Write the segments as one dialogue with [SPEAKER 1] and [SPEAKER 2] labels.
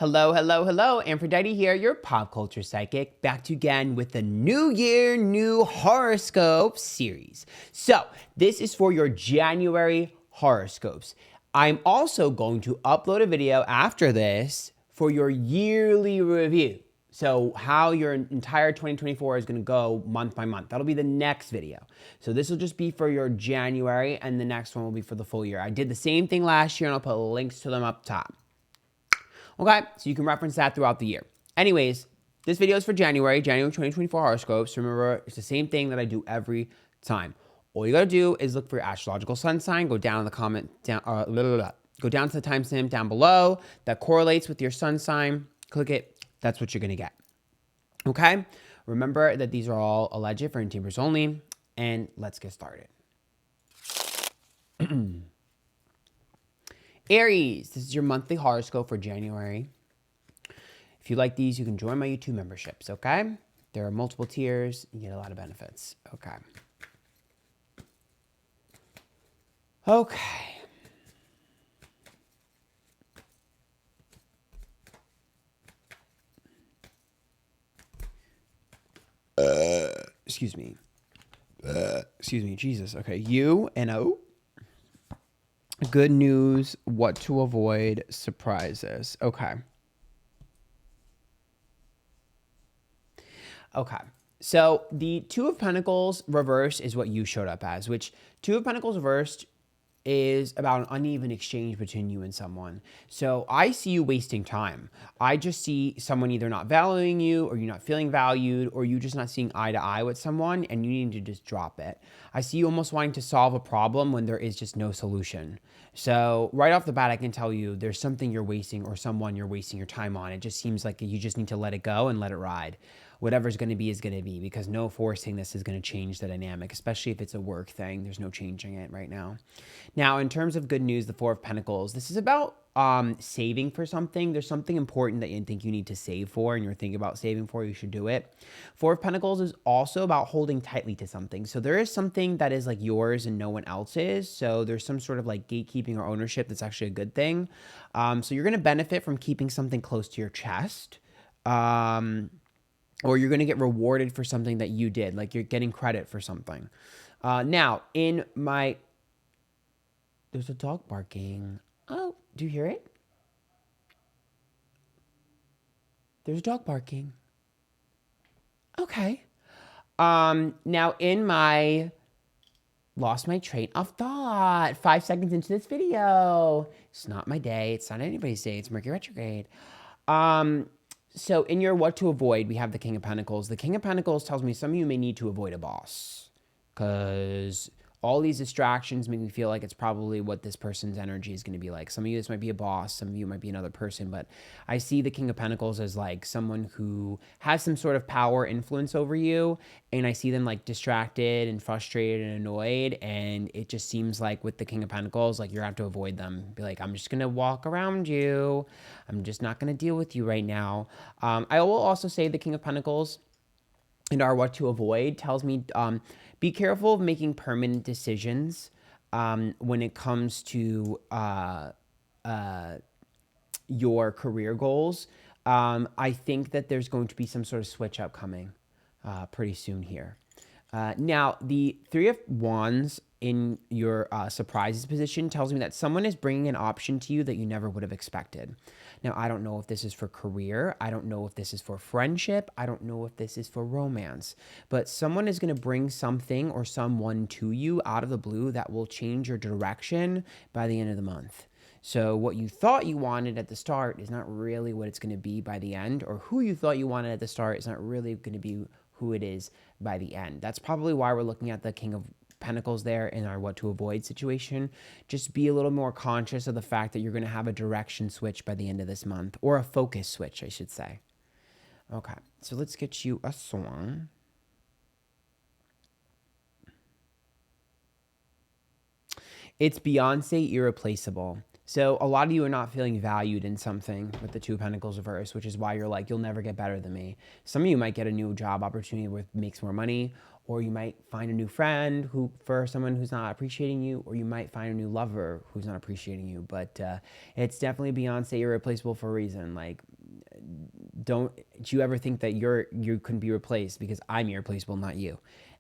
[SPEAKER 1] Hello, hello, hello. Antphrodite here, your pop culture psychic, back again with the New Year, New Horoscope series. So, this is for your January horoscopes. I'm also going to upload a video after this for your yearly review. So, how your entire 2024 is going to go month by month. That'll be the next video. So, this will just be for your January, and the next one will be for the full year. I did the same thing last year, and I'll put links to them up top. Okay, so you can reference that throughout the year. Anyways, this video is for January 2024 horoscopes. Remember, it's the same thing that I do every time. All you gotta do is look for your astrological sun sign, go down in the comment, go down to the timestamp down below that correlates with your sun sign, click it, that's what you're gonna get. Okay, remember that these are all alleged for intimers only, and let's get started. Aries, this is your monthly horoscope for January. If you like these, you can join my YouTube memberships, okay? There are multiple tiers. You get a lot of benefits, okay? Okay. Excuse me. Excuse me, Jesus. Okay, U-N-O. Good news, what to avoid, surprises. Okay. Okay. So the Two of Pentacles reversed is what you showed up as, which Two of Pentacles reversed is about an uneven exchange between you and someone. So I see you wasting time. I just see someone either not valuing you, or you're not feeling valued, or you just not seeing eye to eye with someone and you need to just drop it. I see you almost wanting to solve a problem when there is just no solution. So right off the bat, I can tell you there's something you're wasting or someone you're wasting your time on. It just seems like you just need to let it go and let it ride. Whatever's going to be is going to be, because no forcing this is going to change the dynamic, especially if it's a work thing. There's no changing it right now. Now, in terms of good news, the Four of Pentacles, this is about saving for something. There's something important that you think you need to save for and you're thinking about saving for, you should do it. Four of Pentacles is also about holding tightly to something. So there is something that is like yours and no one else's. So there's some sort of like gatekeeping or ownership that's actually a good thing. So you're going to benefit from keeping something close to your chest. Or you're going to get rewarded for something that you did, like you're getting credit for something. Now, there's a dog barking. Oh, do you hear it? There's a dog barking. Okay. Now lost my train of thought 5 seconds into this video. It's not my day. It's not anybody's day. It's Mercury retrograde. So in your what to avoid, we have the King of Pentacles. The King of Pentacles tells me some of you may need to avoid a boss, because all these distractions make me feel like it's probably what this person's energy is going to be like. Some of you, this might be a boss. Some of you might be another person. But I see the King of Pentacles as like someone who has some sort of power influence over you. And I see them like distracted and frustrated and annoyed. And it just seems like with the King of Pentacles, like you have to avoid them. Be like, I'm just going to walk around you. I'm just not going to deal with you right now. I will also say the King of Pentacles and our what to avoid tells me be careful of making permanent decisions when it comes to your career goals. I think that there's going to be some sort of switch up coming pretty soon here. Now, the Three of Wands in your surprises position tells me that someone is bringing an option to you that you never would have expected. Now, I don't know if this is for career. I don't know if this is for friendship. I don't know if this is for romance. But someone is going to bring something or someone to you out of the blue that will change your direction by the end of the month. So what you thought you wanted at the start is not really what it's going to be by the end, or who you thought you wanted at the start is not really going to be who it is by the end. That's probably why we're looking at the King of Pentacles there in our what to avoid situation. Just be a little more conscious of the fact that you're going to have a direction switch by the end of this month, or a focus switch, I should say. Okay, so let's get you a song. It's Beyonce, Irreplaceable. So a lot of you are not feeling valued in something with the Two of Pentacles reverse, which is why you're like, you'll never get better than me. Some of you might get a new job opportunity where it makes more money, or you might find a new friend for someone who's not appreciating you, or you might find a new lover who's not appreciating you. But it's definitely Beyonce, irreplaceable for a reason. Like, don't you ever think that you couldn't be replaced, because I'm irreplaceable, not you.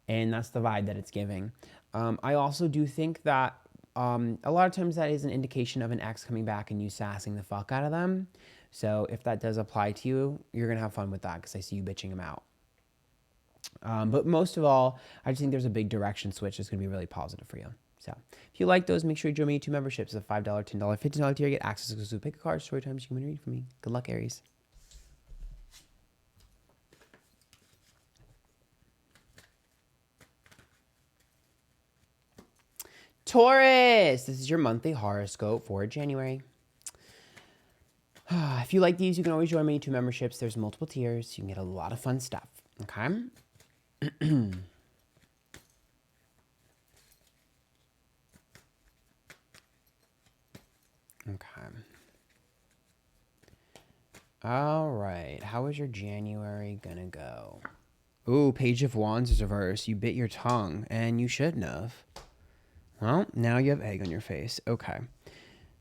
[SPEAKER 1] And that's the vibe that it's giving. I also do think that a lot of times that is an indication of an ex coming back and you sassing the fuck out of them. So if that does apply to you, you're going to have fun with that, because I see you bitching them out. But most of all, I just think there's a big direction switch that's going to be really positive for you. So if you like those, make sure you join me in 2 memberships. It's a $5, $10, $15 tier. Get access to exclusive pick a card, story times. You can win a read from me. Good luck, Aries. Taurus, this is your monthly horoscope for January. If you like these, you can always join me in 2 memberships. There's multiple tiers. You can get a lot of fun stuff. Okay. Okay. All right. How is your January gonna go? Ooh, Page of Wands is reversed. You bit your tongue, and you shouldn't have. Well, now you have egg on your face. Okay.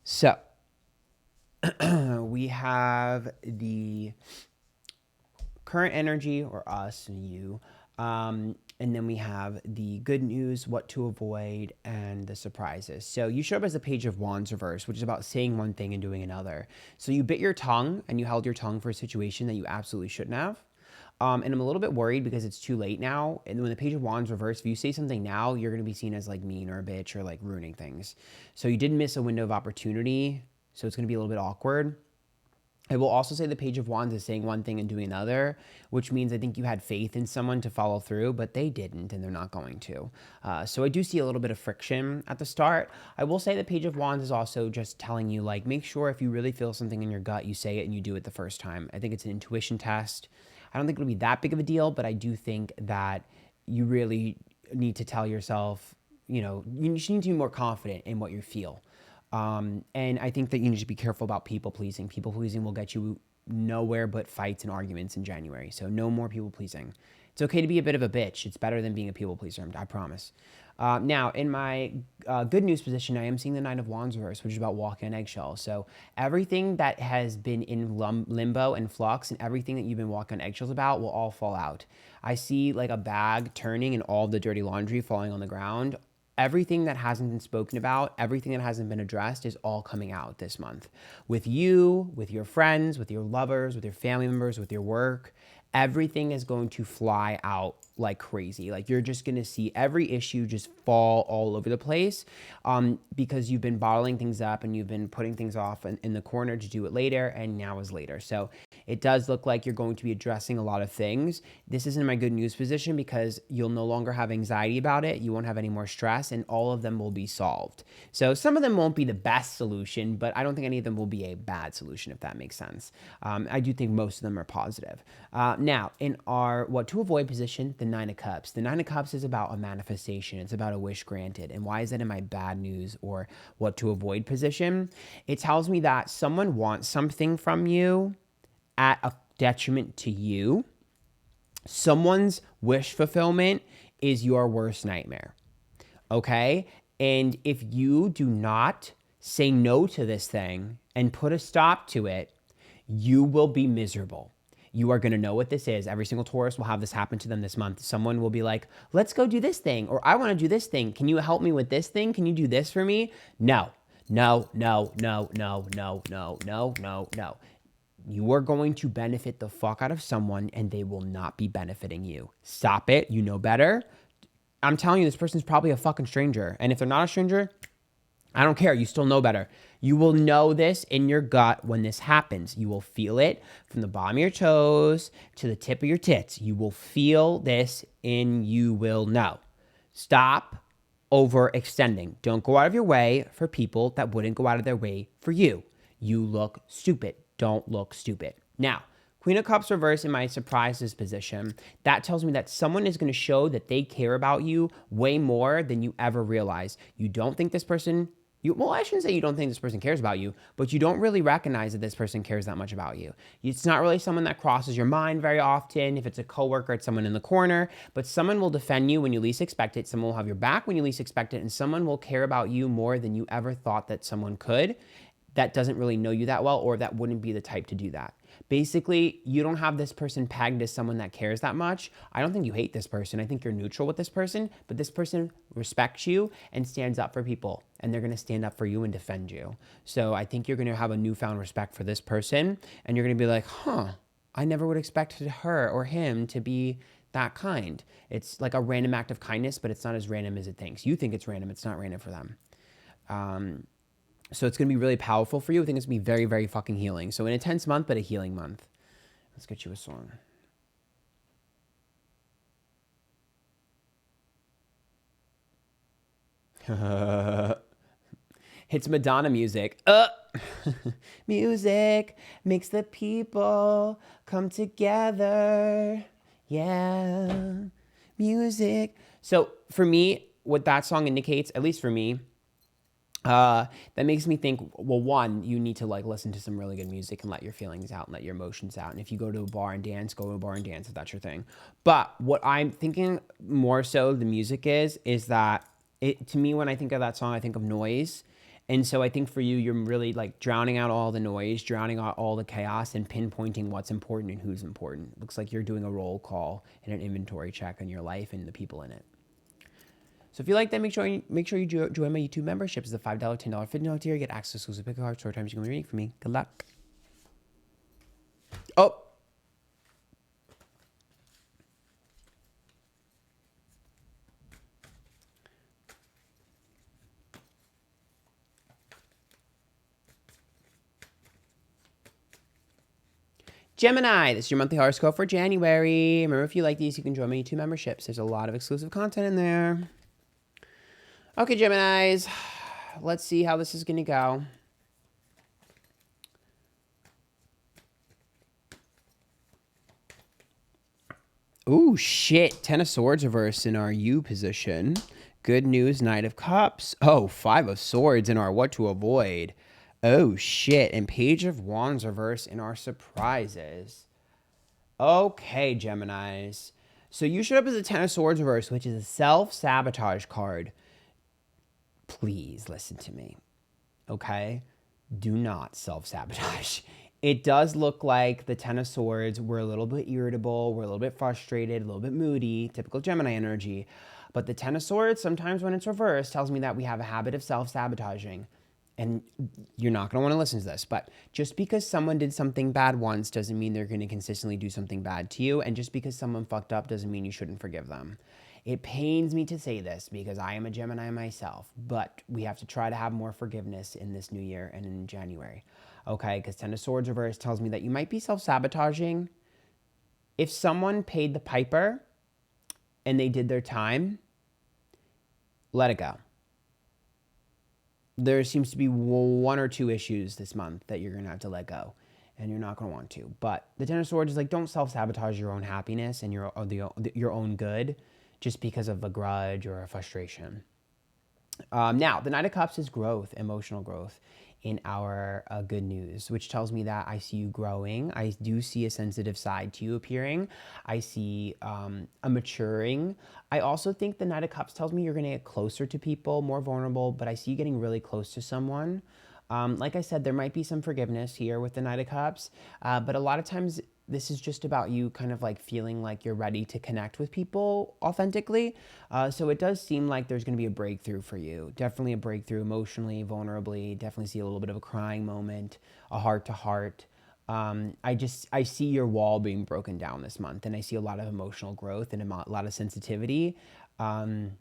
[SPEAKER 1] So, we have the current energy, or us and you, and then we have the good news, what to avoid, and the surprises. So you show up as a Page of Wands reverse, which is about saying one thing and doing another. So you bit your tongue, and you held your tongue for a situation that you absolutely shouldn't have. And I'm a little bit worried because it's too late now. And when the Page of Wands reverse, if you say something now, you're going to be seen as like mean or a bitch or like ruining things. So you did miss a window of opportunity. So it's going to be a little bit awkward. I will also say the Page of Wands is saying one thing and doing another, which means I think you had faith in someone to follow through, but they didn't, and they're not going to. So I do see a little bit of friction at the start. I will say the Page of Wands is also just telling you, like, make sure if you really feel something in your gut, you say it and you do it the first time. I think it's an intuition test. I don't think it'll be that big of a deal, but I do think that you really need to tell yourself, you know, you just need to be more confident in what you feel. And I think that you need to be careful about people pleasing. People pleasing will get you nowhere but fights and arguments in January. So no more people pleasing. It's okay to be a bit of a bitch. It's better than being a people pleaser, I promise. Now, in my good news position, I am seeing the Nine of Wands reverse, which is about walking on eggshells. So everything that has been in limbo and flux and everything that you've been walking on eggshells about will all fall out. I see like a bag turning and all the dirty laundry falling on the ground. Everything that hasn't been spoken about, everything that hasn't been addressed is all coming out this month. With you, with your friends, with your lovers, with your family members, with your work, everything is going to fly out like crazy. Like you're just going to see every issue just fall all over the place because you've been bottling things up and you've been putting things off in the corner to do it later, and now is later. So it does look like you're going to be addressing a lot of things. This is in my good news position because you'll no longer have anxiety about it. You won't have any more stress, and all of them will be solved. So some of them won't be the best solution, but I don't think any of them will be a bad solution, if that makes sense. I do think most of them are positive. Now, in our what to avoid position, the Nine of Cups. The Nine of Cups is about a manifestation. It's about a wish granted. And why is that in my bad news or what to avoid position? It tells me that someone wants something from you at a detriment to you. Someone's wish fulfillment is your worst nightmare. Okay? And if you do not say no to this thing and put a stop to it, you will be miserable. You are going to know what this is. Every single Taurus will have this happen to them this month. Someone will be like, let's go do this thing, or I want to do this thing. Can you help me with this thing? Can you do this for me? No, no, no, no, no, no, no, no, no, no. You are going to benefit the fuck out of someone, and they will not be benefiting you. Stop it. You know better. I'm telling you, this person's probably a fucking stranger. And if they're not a stranger, I don't care. You still know better. You will know this in your gut when this happens. You will feel it from the bottom of your toes to the tip of your tits. You will feel this and you will know. Stop overextending. Don't go out of your way for people that wouldn't go out of their way for you. You look stupid. Don't look stupid. Now, Queen of Cups reverse in my surprises position. That tells me that someone is going to show that they care about you way more than you ever realize. You don't think this person Well, I shouldn't say you don't think this person cares about you, but you don't really recognize that this person cares that much about you. It's not really someone that crosses your mind very often. If it's a coworker, it's someone in the corner, but someone will defend you when you least expect it. Someone will have your back when you least expect it, and someone will care about you more than you ever thought that someone could, that doesn't really know you that well, or that wouldn't be the type to do that. Basically, you don't have this person pegged as someone that cares that much. I don't think you hate this person. I think you're neutral with this person, but this person respects you and stands up for people, and they're going to stand up for you and defend you. So I think you're going to have a newfound respect for this person, and you're going to be like, I never would expect her or him to be that kind. It's like a random act of kindness, but it's not as random as it thinks. You think it's random. It's not random for them. So it's going to be really powerful for you. I think it's going to be very, very fucking healing. So an intense month, but a healing month. Let's get you a song. It's Madonna music. Music makes the people come together. Yeah. Music. So for me, what that song indicates, at least for me, that makes me think, well, one, you need to like listen to some really good music and let your feelings out and let your emotions out. And if you go to a bar and dance, go to a bar and dance if that's your thing. But what I'm thinking more so the music is that to me, when I think of that song, I think of noise. And so I think for you, you're really like drowning out all the noise, drowning out all the chaos, and pinpointing what's important and who's important. It looks like you're doing a roll call and an inventory check on your life and the people in it. So if you like that, make sure you join my YouTube membership. It's the $5, $10, $15 tier. You get access to exclusive pick cards, short times you can be reading for me. Good luck. Oh. Gemini, this is your monthly horoscope for January. Remember, if you like these, you can join my YouTube memberships. There's a lot of exclusive content in there. Okay, Geminis, let's see how this is going to go. Ooh, shit. 10 of Swords reversed in our U position. Good news, Knight of Cups. Oh, 5 of Swords in our what to avoid. Oh, shit. And Page of Wands reverse in our surprises. Okay, Geminis. So you showed up as a 10 of Swords reverse, which is a self-sabotage card. Please listen to me, okay? Do not self-sabotage. It does look like the 10 of Swords, we're a little bit irritable, we're a little bit frustrated, a little bit moody, typical Gemini energy. But the 10 of Swords, sometimes when it's reversed, tells me that we have a habit of self-sabotaging. And you're not going to want to listen to this, but just because someone did something bad once doesn't mean they're going to consistently do something bad to you. And just because someone fucked up doesn't mean you shouldn't forgive them. It pains me to say this because I am a Gemini myself, but we have to try to have more forgiveness in this new year and in January. Okay, because 10 of Swords reverse tells me that you might be self-sabotaging. If someone paid the piper and they did their time, let it go. There seems to be 1 or 2 issues this month that you're going to have to let go, and you're not going to want to. But the 10 of Swords is like, don't self-sabotage your own happiness and your own good just because of a grudge or a frustration. Now, the Knight of Cups is growth, emotional growth in our good news, which tells me that I see you growing. I do see a sensitive side to you appearing. I see a maturing. I also think the Knight of Cups tells me you're going to get closer to people, more vulnerable, but I see you getting really close to someone. Like I said, there might be some forgiveness here with the Knight of Cups, but a lot of times this is just about you kind of like feeling like you're ready to connect with people authentically. So it does seem like there's going to be a breakthrough for you. Definitely a breakthrough emotionally, vulnerably. Definitely see a little bit of a crying moment, a heart to heart. I see your wall being broken down this month, and I see a lot of emotional growth and a lot of sensitivity, and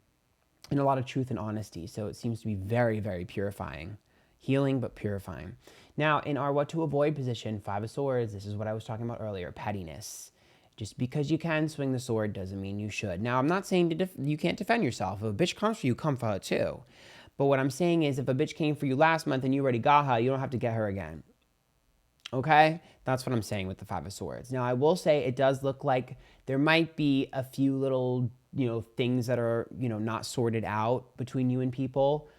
[SPEAKER 1] a lot of truth and honesty. So it seems to be very, very purifying. Healing, but purifying. Now, in our what to avoid position, 5 of Swords, this is what I was talking about earlier, pettiness. Just because you can swing the sword doesn't mean you should. Now, I'm not saying you can't defend yourself. If a bitch comes for you, come for her too. But what I'm saying is if a bitch came for you last month and you already got her, you don't have to get her again. Okay? That's what I'm saying with the 5 of Swords. Now, I will say it does look like there might be a few little, things that are, not sorted out between you and people.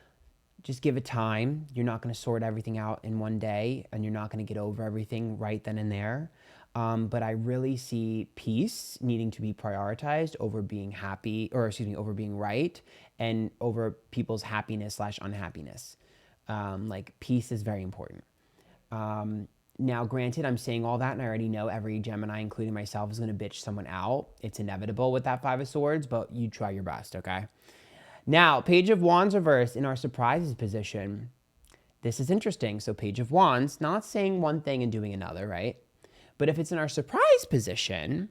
[SPEAKER 1] Just give it time. You're not going to sort everything out in one day, and you're not going to get over everything right then and there. But I really see peace needing to be prioritized over being happy, or excuse me, over being right, and over people's happiness slash unhappiness. Like peace is very important. Now, granted, I'm saying all that, and I already know every Gemini, including myself, is going to bitch someone out. It's inevitable with that Five of Swords, but you try your best, okay? Now, Page of Wands reversed in our surprises position. This is interesting. So Page of Wands, not saying one thing and doing another, right? But if it's in our surprise position,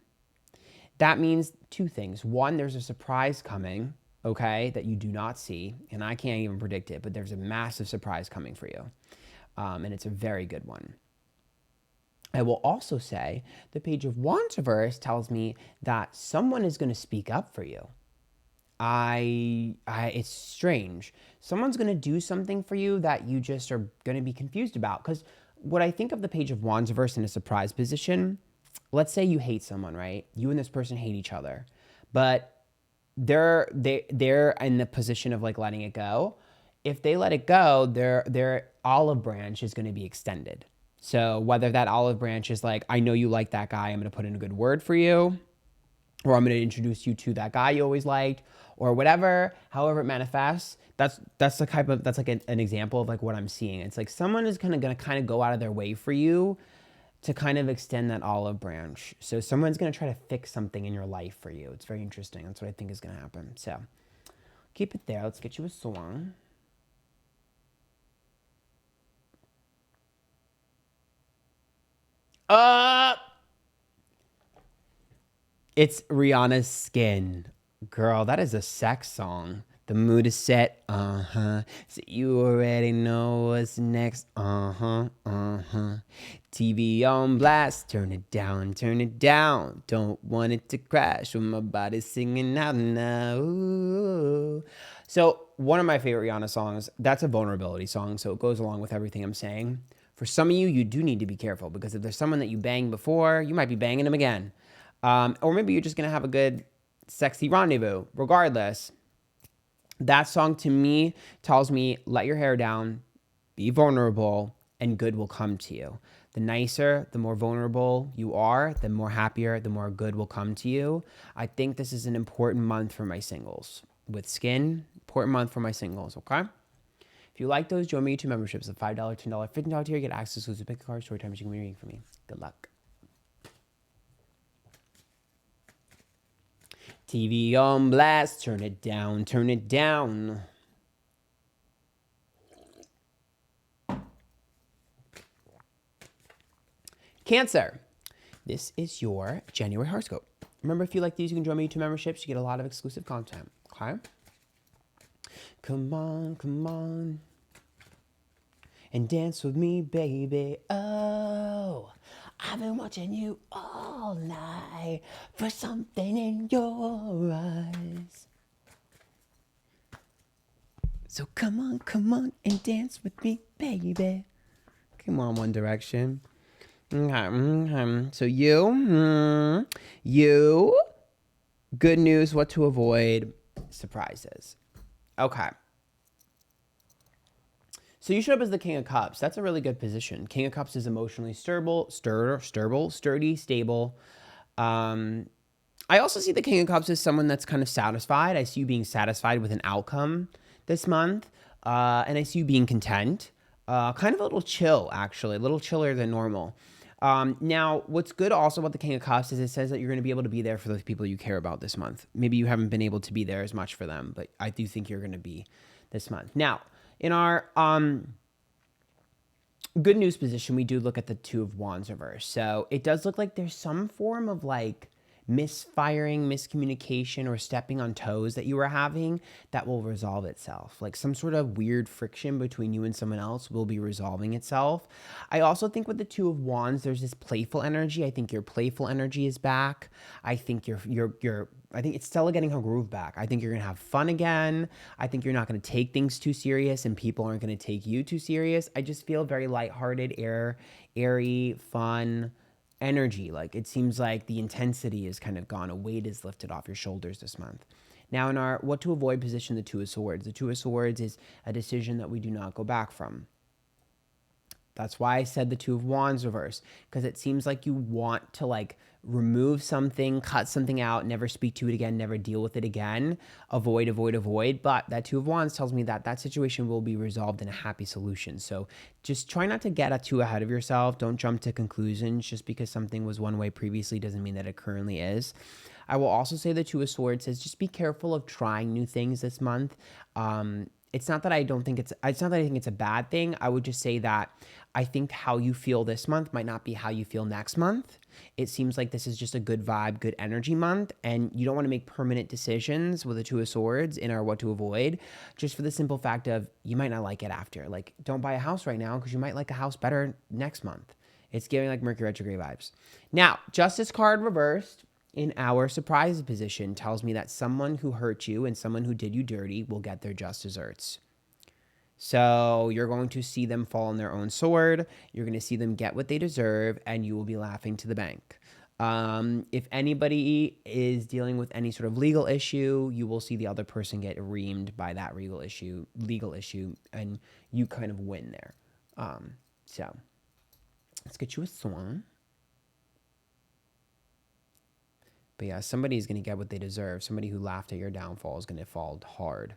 [SPEAKER 1] that means two things. One, there's a surprise coming, okay, that you do not see, and I can't even predict it, but there's a massive surprise coming for you, and it's a very good one. I will also say the Page of Wands reverse tells me that someone is going to speak up for you. It's strange. Someone's going to do something for you that you just are going to be confused about. Because what I think of the Page of Wands reverse in a surprise position, let's say you hate someone, right? You and this person hate each other, but they're in the position of like letting it go. If they let it go, their olive branch is going to be extended. So whether that olive branch is like, I know you like that guy, I'm going to put in a good word for you, or I'm going to introduce you to that guy you always liked, or whatever, however it manifests, that's the type of, that's like an example of like what I'm seeing. It's like someone is going to kind of go out of their way for you to kind of extend that olive branch. So someone's going to try to fix something in your life for you. It's very interesting. That's what I think is going to happen. So keep it there. Let's get you a song. It's Rihanna's Skin. Girl, that is a sex song. The mood is set, so you already know what's next, TV on blast, turn it down, don't want it to crash when my body's singing out now. Ooh. So one of my favorite Rihanna songs, that's a vulnerability song, so it goes along with everything I'm saying. For some of you, you do need to be careful, because if there's someone that you banged before, you might be banging them again. Or maybe you're just going to have a good, sexy rendezvous. Regardless, that song to me tells me, let your hair down, be vulnerable, and good will come to you. The nicer, the more vulnerable you are, the more happier, the more good will come to you. I think this is an important month for my singles. With Skin, important month for my singles, okay? If you like those, join my YouTube memberships. A $5, $10, $15 tier, get access to exclusive pick a card, story times you can be reading for me. Good luck. TV on blast, turn it down, turn it down. Cancer, this is your January horoscope. Remember, if you like these, you can join my YouTube memberships. You get a lot of exclusive content, okay? Come on, and dance with me, baby. Oh, I've been watching you all night for something in your eyes. So come on, and dance with me, baby. Come on, One Direction. Okay. So you, good news, what to avoid, surprises. Okay. So you showed up as the King of Cups. That's a really good position. King of Cups is emotionally sturdy, stable. I also see the King of Cups as someone that's kind of satisfied. I see you being satisfied with an outcome this month. And I see you being content. Kind of a little chill, actually. A little chiller than normal. Now, what's good also about the King of Cups is it says that you're going to be able to be there for those people you care about this month. Maybe you haven't been able to be there as much for them, but I do think you're going to be this month. Now, in our good news position, we do look at the Two of Wands reverse. So it does look like there's some form of like misfiring, miscommunication, or stepping on toes that you were having that will resolve itself. Like some sort of weird friction between you and someone else will be resolving itself. I also think with the Two of Wands, there's this playful energy. I think your playful energy is back. I think I think it's Stella getting her groove back. I think you're going to have fun again. I think you're not going to take things too serious and people aren't going to take you too serious. I just feel very lighthearted, airy, fun energy. Like it seems like the intensity is kind of gone. A weight is lifted off your shoulders this month. Now in our what to avoid position, the Two of Swords. The Two of Swords is a decision that we do not go back from. That's why I said the Two of Wands reverse, because it seems like you want to like remove something, cut something out, never speak to it again, never deal with it again, avoid, avoid, avoid. But that Two of Wands tells me that that situation will be resolved in a happy solution. So just try not to get too ahead of yourself. Don't jump to conclusions. Just because something was one way previously doesn't mean that it currently is. I will also say the Two of Swords says just be careful of trying new things this month. It's not that I think it's a bad thing. I would just say that I think how you feel this month might not be how you feel next month. It seems like this is just a good vibe, good energy month, and you don't want to make permanent decisions with the Two of Swords in our what to avoid, just for the simple fact of you might not like it after. Like, don't buy a house right now because you might like a house better next month. It's giving like Mercury retrograde vibes. Now, Justice card reversed in our surprise position tells me that someone who hurt you and someone who did you dirty will get their just desserts. So you're going to see them fall on their own sword. You're going to see them get what they deserve, and you will be laughing to the bank. If anybody is dealing with any sort of legal issue, you will see the other person get reamed by that legal issue, and you kind of win there. So let's get you a song. But yeah, somebody's going to get what they deserve. Somebody who laughed at your downfall is going to fall hard.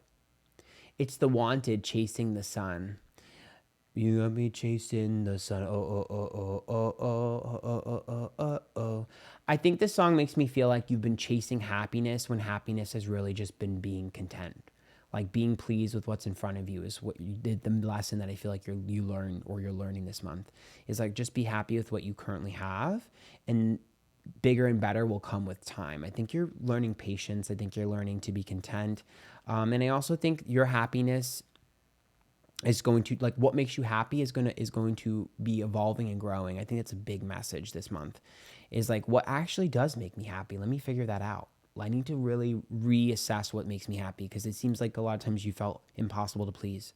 [SPEAKER 1] It's the Wanted chasing the sun. You got me chasing the sun. Oh, oh, oh, oh, oh, oh, oh, oh, oh, oh. I think this song makes me feel like you've been chasing happiness when happiness has really just been being content. Like being pleased with what's in front of you is what you did. The lesson that I feel like you're learning this month is like just be happy with what you currently have, and bigger and better will come with time. I think you're learning patience. I think you're learning to be content. And I also think your happiness is going to, like, what makes you happy is going to be evolving and growing. I think that's a big message this month is like, what actually does make me happy? Let me figure that out. I need to really reassess what makes me happy, because it seems like a lot of times you felt impossible to please.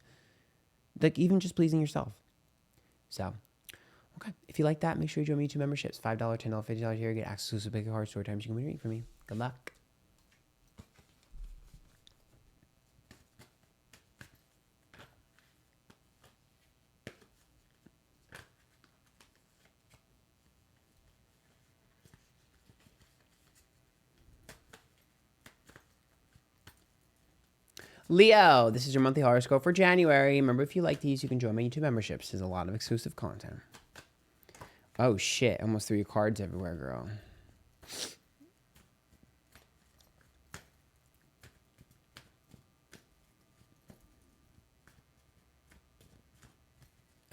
[SPEAKER 1] Like even just pleasing yourself. So, okay. If you like that, make sure you join me 2 memberships. $5, $10, $50 here. Get access to big hard story times you can read from me. Good luck. Leo, this is your monthly horoscope for January. Remember, if you like these, you can join my YouTube memberships. There's a lot of exclusive content. Oh, shit. I almost threw your cards everywhere, girl.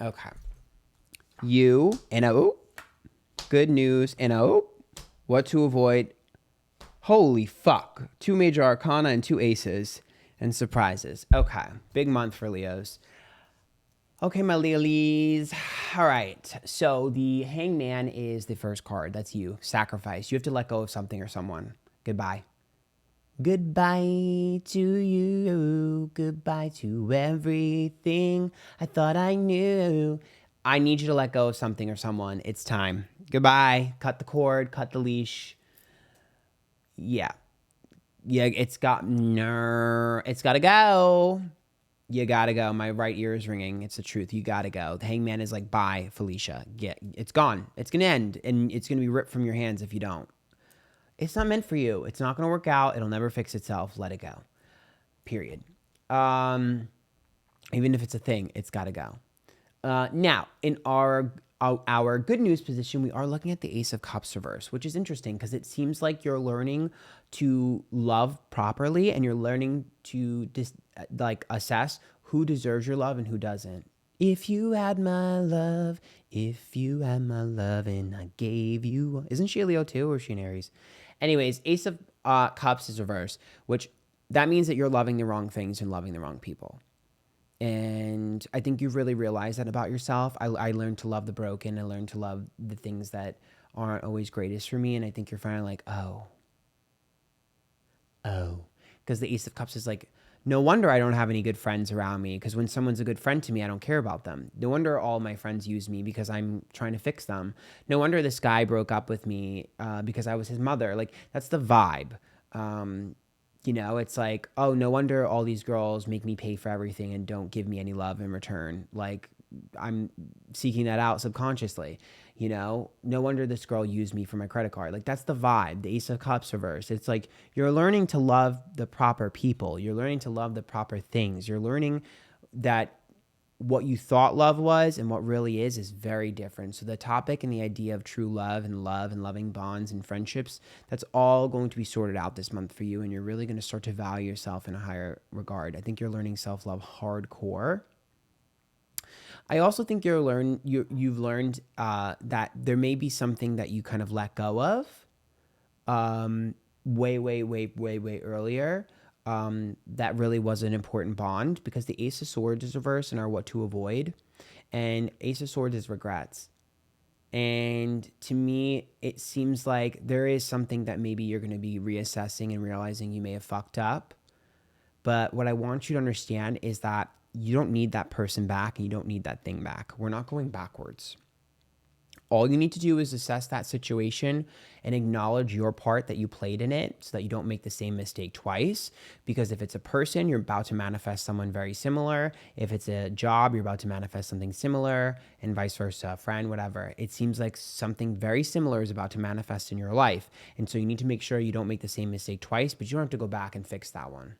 [SPEAKER 1] Okay. You, and good news, and what to avoid. Holy fuck. 2 major arcana and 2 aces. And surprises. Okay. Big month for Leos. Okay, my Leolies. All right. So the Hangman is the first card. That's you. Sacrifice. You have to let go of something or someone. Goodbye. Goodbye to you. Goodbye to everything I thought I knew. I need you to let go of something or someone. It's time. Goodbye. Cut the cord. Cut the leash. Yeah. Yeah, it's got to go. You got to go. My right ear is ringing. It's the truth. You got to go. The Hangman is like, bye, Felicia. It's gone. It's going to end, and it's going to be ripped from your hands if you don't. It's not meant for you. It's not going to work out. It'll never fix itself. Let it go. Period. Even if it's a thing, it's got to go. Now, in our good news position, we are looking at the Ace of Cups reverse, which is interesting because it seems like you're learning to love properly, and you're learning to assess who deserves your love and who doesn't. If you had my love, and I gave you. Isn't she a Leo too, or is she an Aries? Anyways, Ace of Cups is reverse, which that means that you're loving the wrong things and loving the wrong people. And I think you've really realized that about yourself. I learned to love the broken. I learned to love the things that aren't always greatest for me. And I think you're finally like, oh. Because the Ace of Cups is like, no wonder I don't have any good friends around me. Because when someone's a good friend to me, I don't care about them. No wonder all my friends use me because I'm trying to fix them. No wonder this guy broke up with me because I was his mother. Like, that's the vibe. You know, it's like, oh, no wonder all these girls make me pay for everything and don't give me any love in return. Like, I'm seeking that out subconsciously. You know, no wonder this girl used me for my credit card. Like, that's the vibe. The Ace of Cups reverse. It's like you're learning to love the proper people. You're learning to love the proper things. You're learning that what you thought love was and what really is very different. So the topic and the idea of true love and loving bonds and friendships, that's all going to be sorted out this month for you. And you're really going to start to value yourself in a higher regard. I think you're learning self-love hardcore. I also think you've learned that there may be something that you kind of let go of way earlier. That really was an important bond, because the Ace of Swords is reversed and are what to avoid. And Ace of Swords is regrets. And to me, it seems like there is something that maybe you're going to be reassessing and realizing you may have fucked up. But what I want you to understand is that you don't need that person back and you don't need that thing back. We're not going backwards. All you need to do is assess that situation and acknowledge your part that you played in it so that you don't make the same mistake twice. Because if it's a person, you're about to manifest someone very similar. If it's a job, you're about to manifest something similar, and vice versa, a friend, whatever. It seems like something very similar is about to manifest in your life. And so you need to make sure you don't make the same mistake twice, but you don't have to go back and fix that one.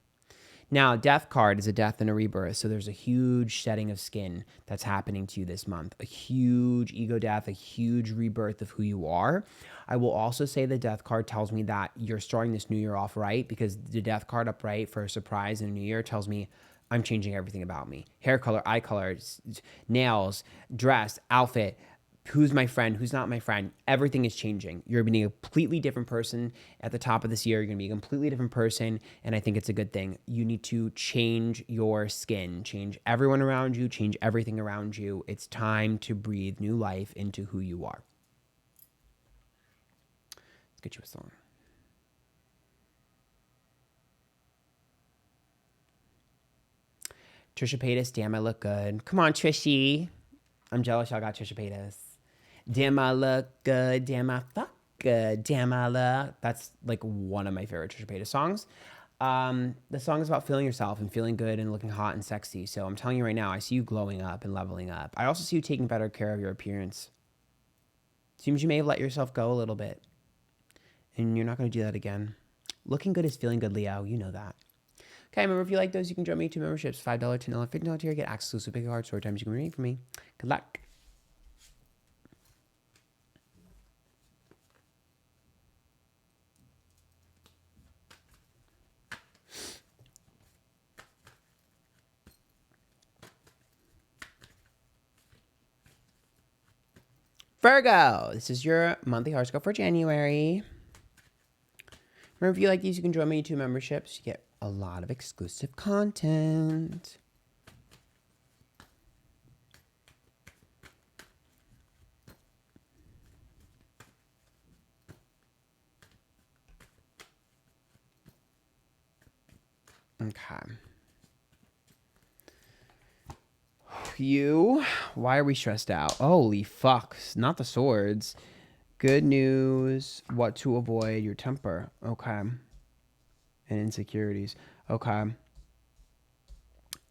[SPEAKER 1] Now, Death card is a death and a rebirth, so there's a huge shedding of skin that's happening to you this month. A huge ego death, a huge rebirth of who you are. I will also say the Death card tells me that you're starting this new year off right, because the Death card upright for a surprise in a new year tells me I'm changing everything about me. Hair color, eye color, nails, dress, outfit, who's my friend, who's not my friend. Everything is changing. You're being a completely different person at the top of this year. You're going to be a completely different person, and I think it's a good thing. You need to change your skin, change everyone around you, change everything around you. It's time to breathe new life into who you are. Let's get you a song. Trisha Paytas, damn, I look good. Come on, Trishy. I'm jealous y'all got Trisha Paytas. Damn, I look good. Damn, I fuck good. Damn, I look. That's like one of my favorite Trisha Paytas songs. The song is about feeling yourself and feeling good and looking hot and sexy. So I'm telling you right now, I see you glowing up and leveling up. I also see you taking better care of your appearance. Seems you may have let yourself go a little bit, and you're not going to do that again. Looking good is feeling good, Leo. You know that. Okay, remember, if you like those, you can join me 2 memberships, $5, $10, $15 tier, get access to big hard story times you can read from me. Good luck. Virgo, this is your monthly horoscope for January. Remember, if you like these, you can join my YouTube memberships. You get a lot of exclusive content. Okay. You, why are we stressed out? Holy fuck, not the swords. Good news, what to avoid, your temper. Okay. And insecurities. Okay.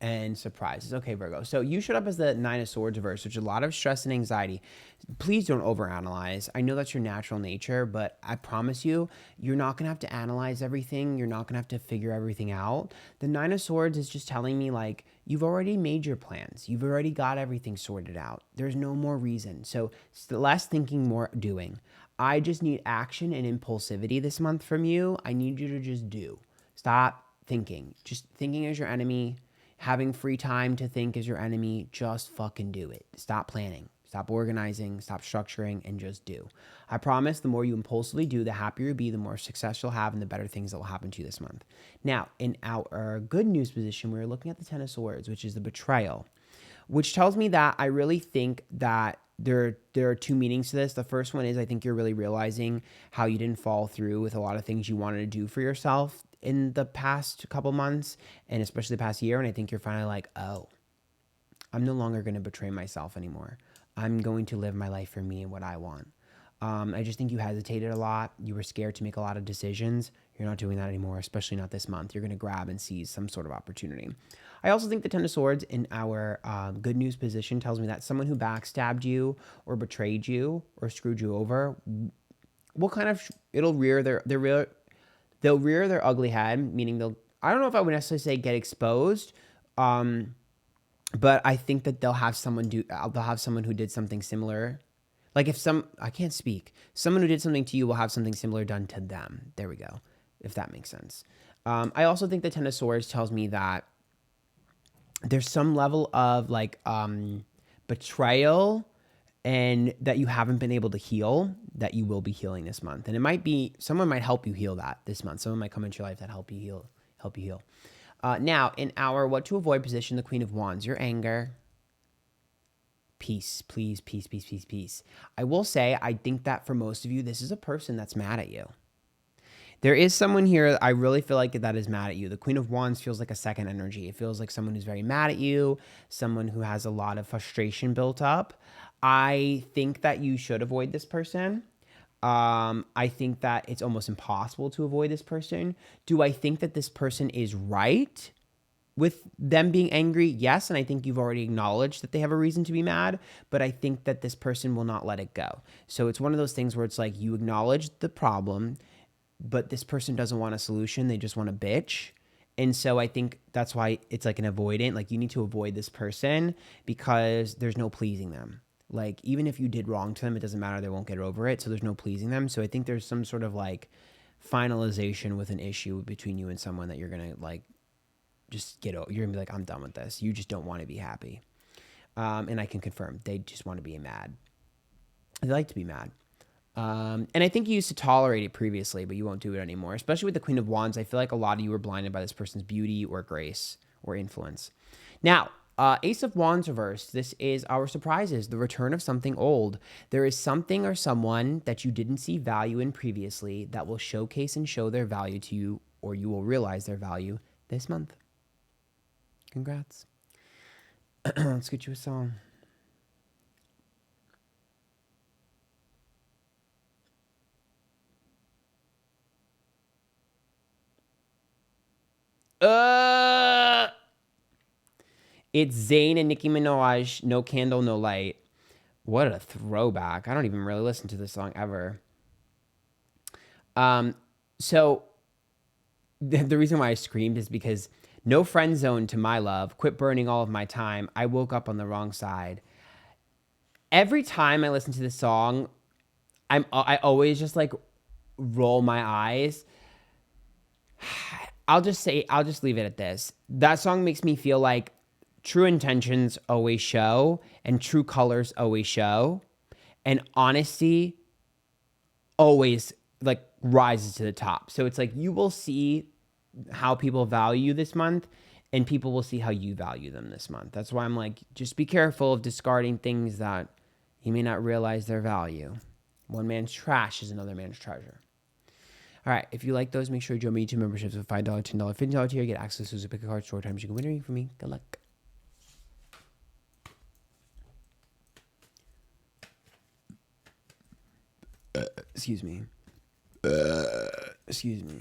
[SPEAKER 1] And surprises. Okay, Virgo. So you showed up as the 9 of Swords reverse, which is a lot of stress and anxiety. Please don't overanalyze. I know that's your natural nature, but I promise you, you're not going to have to analyze everything. You're not going to have to figure everything out. The 9 of Swords is just telling me, like, you've already made your plans. You've already got everything sorted out. There's no more reason. So less thinking, more doing. I just need action and impulsivity this month from you. I need you to just do. Stop thinking. Just thinking is your enemy. Having free time to think is your enemy. Just fucking do it. Stop planning. Stop organizing. Stop structuring, and just do. I promise the more you impulsively do, the happier you'll be, the more success you'll have, and the better things that will happen to you this month. Now, in our good news position, we're looking at the 10 of Swords, which is the betrayal, which tells me that I really think that there are 2 meanings to this. The first one is, I think you're really realizing how you didn't follow through with a lot of things you wanted to do for yourself in the past couple months, and especially the past year. And I think you're finally like, oh, I'm no longer going to betray myself anymore. I'm going to live my life for me and what I want. I just think you hesitated a lot. You were scared to make a lot of decisions. You're not doing that anymore, especially not this month. You're going to grab and seize some sort of opportunity. I also think the Ten of Swords in our good news position tells me that someone who backstabbed you or betrayed you or screwed you over will kind of, it'll rear they'll rear their ugly head, meaning I don't know if I would necessarily say get exposed, but I think that they'll have someone who did something similar. Like I can't speak. Someone who did something to you will have something similar done to them. There we go. If that makes sense. I also think the Ten of Swords tells me that there's some level of like betrayal and that you haven't been able to heal that you will be healing this month. And it might be, someone might help you heal that this month. Someone might come into your life that help you heal. Now, in our what to avoid position, the Queen of Wands, your anger, peace, please, peace, peace, peace, peace. I will say, I think that for most of you, this is a person that's mad at you. There is someone here, I really feel like that is mad at you. The Queen of Wands feels like a second energy. It feels like someone who's very mad at you, someone who has a lot of frustration built up. I think that you should avoid this person. I think that it's almost impossible to avoid this person. Do I think that this person is right with them being angry? Yes, and I think you've already acknowledged that they have a reason to be mad, but I think that this person will not let it go. So it's one of those things where it's like you acknowledge the problem, but this person doesn't want a solution. They just want to bitch. And so I think that's why it's like an avoidant. Like you need to avoid this person because there's no pleasing them. Like even if you did wrong to them, it doesn't matter. They won't get over it. So there's no pleasing them. So I think there's some sort of like finalization with an issue between you and someone that you're going to like just get over. You're going to be like, I'm done with this. You just don't want to be happy. And I can confirm they just want to be mad. They like to be mad. And I think you used to tolerate it previously, but you won't do it anymore. Especially with the Queen of Wands, I feel like a lot of you were blinded by this person's beauty or grace or influence. Now, Ace of Wands reversed. This is our surprises, the return of something old. There is something or someone that you didn't see value in previously that will showcase and show their value to you, or you will realize their value this month. Congrats. Let's get you a song. It's Zayn and Nicki Minaj, No Candle, No Light. What a throwback. I don't even really listen to this song ever. So the reason why I screamed is because no friend zone to my love, quit burning all of my time. I woke up on the wrong side. Every time I listen to this song, I always just like roll my eyes. I'll just leave it at this. That song makes me feel like true intentions always show and true colors always show, and honesty always like rises to the top. So it's like you will see how people value you this month, and people will see how you value them this month. That's why I'm like, just be careful of discarding things that you may not realize their value. One man's trash is another man's treasure. All right, if you like those, make sure you join my YouTube memberships with $5, $10, $15 tier. Get access to pick a card, short times. You can win anything from me. Good luck. Excuse me. Excuse me.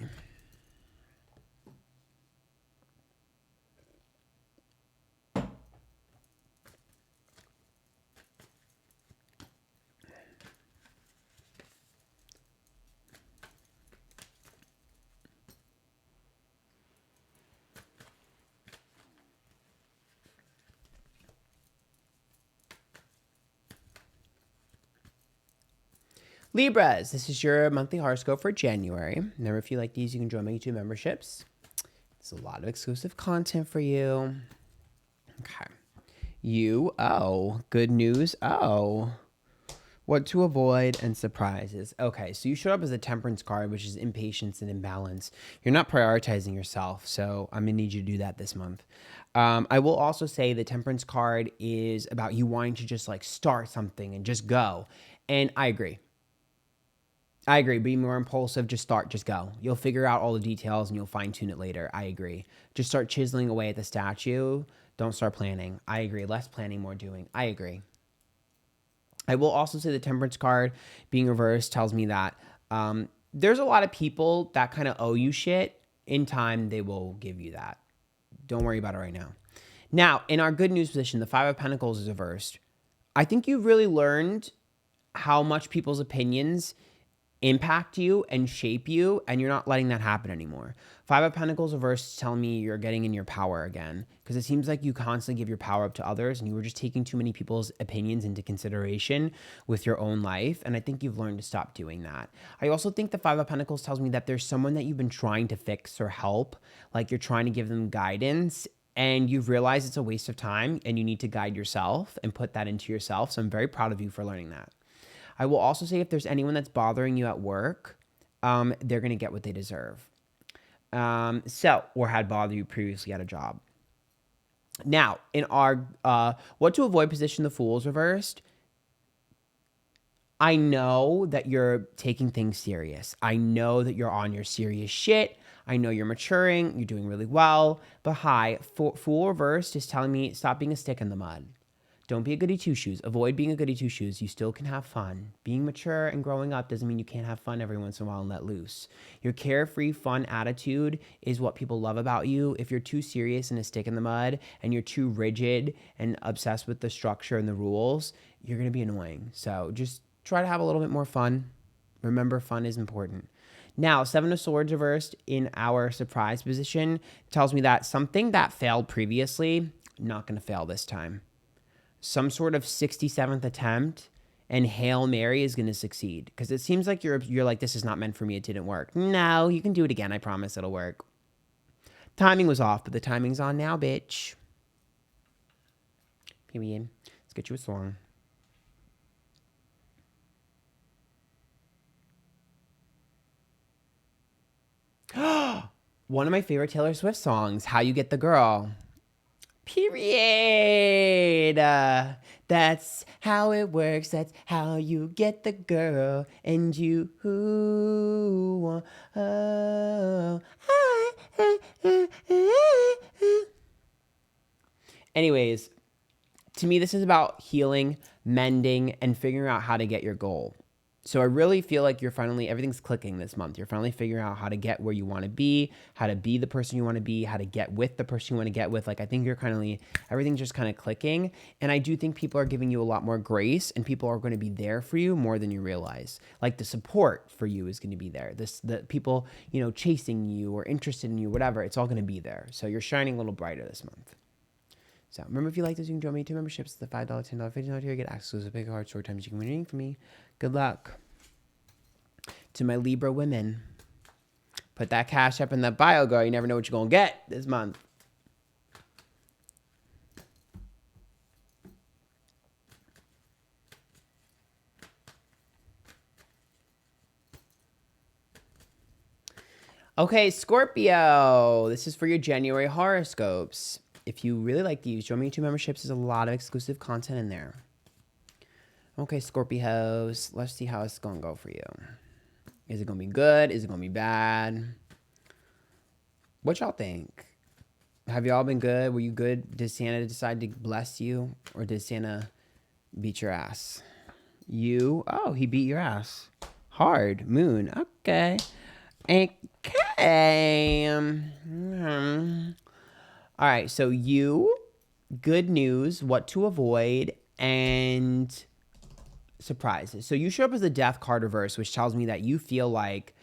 [SPEAKER 1] Libras, this is your monthly horoscope for January. Remember, if you like these, you can join my YouTube memberships. It's a lot of exclusive content for you. Okay. Good news. What to avoid and surprises. Okay, so you showed up as a temperance card, which is impatience and imbalance. You're not prioritizing yourself, so I'm going to need you to do that this month. I will also say the temperance card is about you wanting to just like start something and just go. And I agree. Be more impulsive. Just start, just go. You'll figure out all the details and you'll fine tune it later. I agree. Just start chiseling away at the statue. Don't start planning. I agree. Less planning, more doing. I agree. I will also say the Temperance card being reversed tells me that there's a lot of people that kind of owe you shit. In time, they will give you that. Don't worry about it right now. Now, in our good news position, the Five of Pentacles is reversed. I think you've really learned how much people's opinions impact you and shape you, and you're not letting that happen anymore. Five of Pentacles reversed tell me you're getting in your power again, because it seems like you constantly give your power up to others and you were just taking too many people's opinions into consideration with your own life, and I think you've learned to stop doing that. I also think the Five of Pentacles tells me that there's someone that you've been trying to fix or help, like you're trying to give them guidance, and you've realized it's a waste of time and you need to guide yourself and put that into yourself. So I'm very proud of you for learning that. I will also say if there's anyone that's bothering you at work, they're going to get what they deserve. Or had bothered you previously at a job. Now, in our what to avoid position, the Fool is reversed. I know that you're taking things serious. I know that you're on your serious shit. I know you're maturing. You're doing really well. But Fool reversed is telling me stop being a stick in the mud. Don't be a goody two-shoes. Avoid being a goody two-shoes. You still can have fun. Being mature and growing up doesn't mean you can't have fun every once in a while and let loose. Your carefree, fun attitude is what people love about you. If you're too serious and a stick in the mud and you're too rigid and obsessed with the structure and the rules, you're going to be annoying. So just try to have a little bit more fun. Remember, fun is important. Now, Seven of Swords reversed in our surprise position tells me that something that failed previously, not going to fail this time. Some sort of 67th attempt and Hail Mary is going to succeed. Because it seems like you're like, this is not meant for me. It didn't work. No, you can do it again. I promise it'll work. Timing was off, but the timing's on now, bitch. Period. Let's get you a song. One of my favorite Taylor Swift songs, How You Get the Girl. Period. That's how it works. That's how you get the girl. And you. Anyways, to me, this is about healing, mending, and figuring out how to get your goal. So I really feel like everything's clicking this month. You're finally figuring out how to get where you want to be, how to be the person you want to be, how to get with the person you want to get with. Like, I think everything's just kind of clicking. And I do think people are giving you a lot more grace and people are going to be there for you more than you realize. Like the support for you is going to be there. The people, chasing you or interested in you, whatever, it's all going to be there. So you're shining a little brighter this month. So remember, if you like this, you can join me 2 memberships. The $5, $10, $15 tier, get access to big hard short times you can be reading from me. Good luck. To my Libra women, put that cash up in that bio, girl. You never know what you're going to get this month. Okay, Scorpio. This is for your January horoscopes. If you really like these, join me 2 memberships. There's a lot of exclusive content in there. Okay, Scorpios. Let's see how it's going to go for you. Is it going to be good? Is it going to be bad? What y'all think? Have y'all been good? Were you good? Did Santa decide to bless you? Or did Santa beat your ass? You? Oh, he beat your ass. Hard. Moon. Okay. Okay. All right. So you, good news, what to avoid, and surprises. So you show up as the Death card reverse, which tells me that you feel like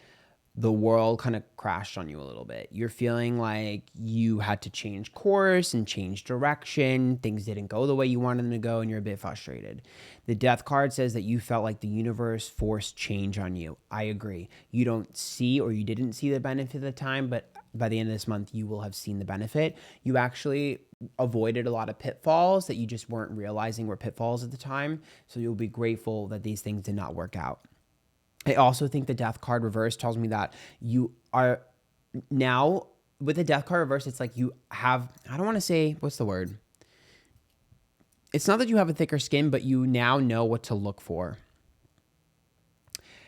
[SPEAKER 1] the world kind of crashed on you a little bit. You're feeling like you had to change course and change direction. Things didn't go the way you wanted them to go, and you're a bit frustrated. The Death card says that you felt like the universe forced change on you. I agree. You don't see, or you didn't see the benefit at the time, but by the end of this month, you will have seen the benefit. You actually avoided a lot of pitfalls that you just weren't realizing were pitfalls at the time. So you'll be grateful that these things did not work out. I also think the Death card reverse tells me that you are now with the Death card reverse. It's like you have, I don't want to say, what's the word? It's not that you have a thicker skin, but you now know what to look for.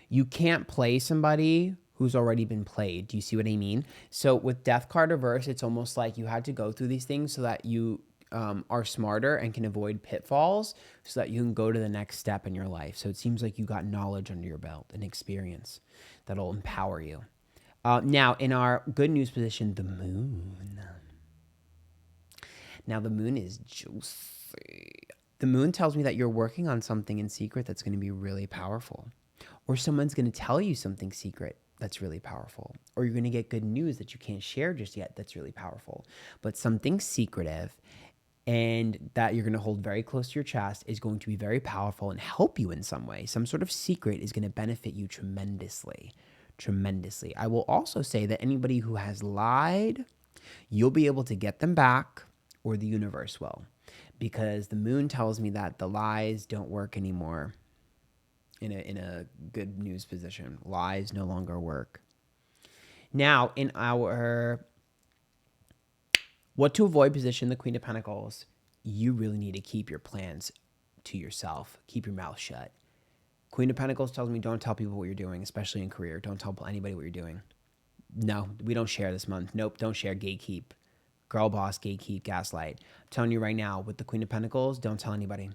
[SPEAKER 1] You can't play somebody who's already been played. Do you see what I mean? So with Death card reverse, it's almost like you had to go through these things so that you are smarter and can avoid pitfalls so that you can go to the next step in your life. So it seems like you got knowledge under your belt and experience that'll empower you. Now, in our good news position, the moon. Now, the moon is juicy. The moon tells me that you're working on something in secret that's going to be really powerful. Or someone's going to tell you something secret that's really powerful. Or you're going to get good news that you can't share just yet that's really powerful. But something secretive and that you're going to hold very close to your chest is going to be very powerful and help you in some way. Some sort of secret is going to benefit you tremendously. Tremendously. I will also say that anybody who has lied, you'll be able to get them back, or the universe will. Because the moon tells me that the lies don't work anymore in a good news position. Lies no longer work. Now, in our what to avoid position, the Queen of Pentacles, you really need to keep your plans to yourself. Keep your mouth shut. Queen of Pentacles tells me don't tell people what you're doing, especially in career. Don't tell anybody what you're doing. No, we don't share this month. Nope, don't share. Gatekeep. Girl boss, gatekeep, gaslight. I'm telling you right now, with the Queen of Pentacles, don't tell anybody.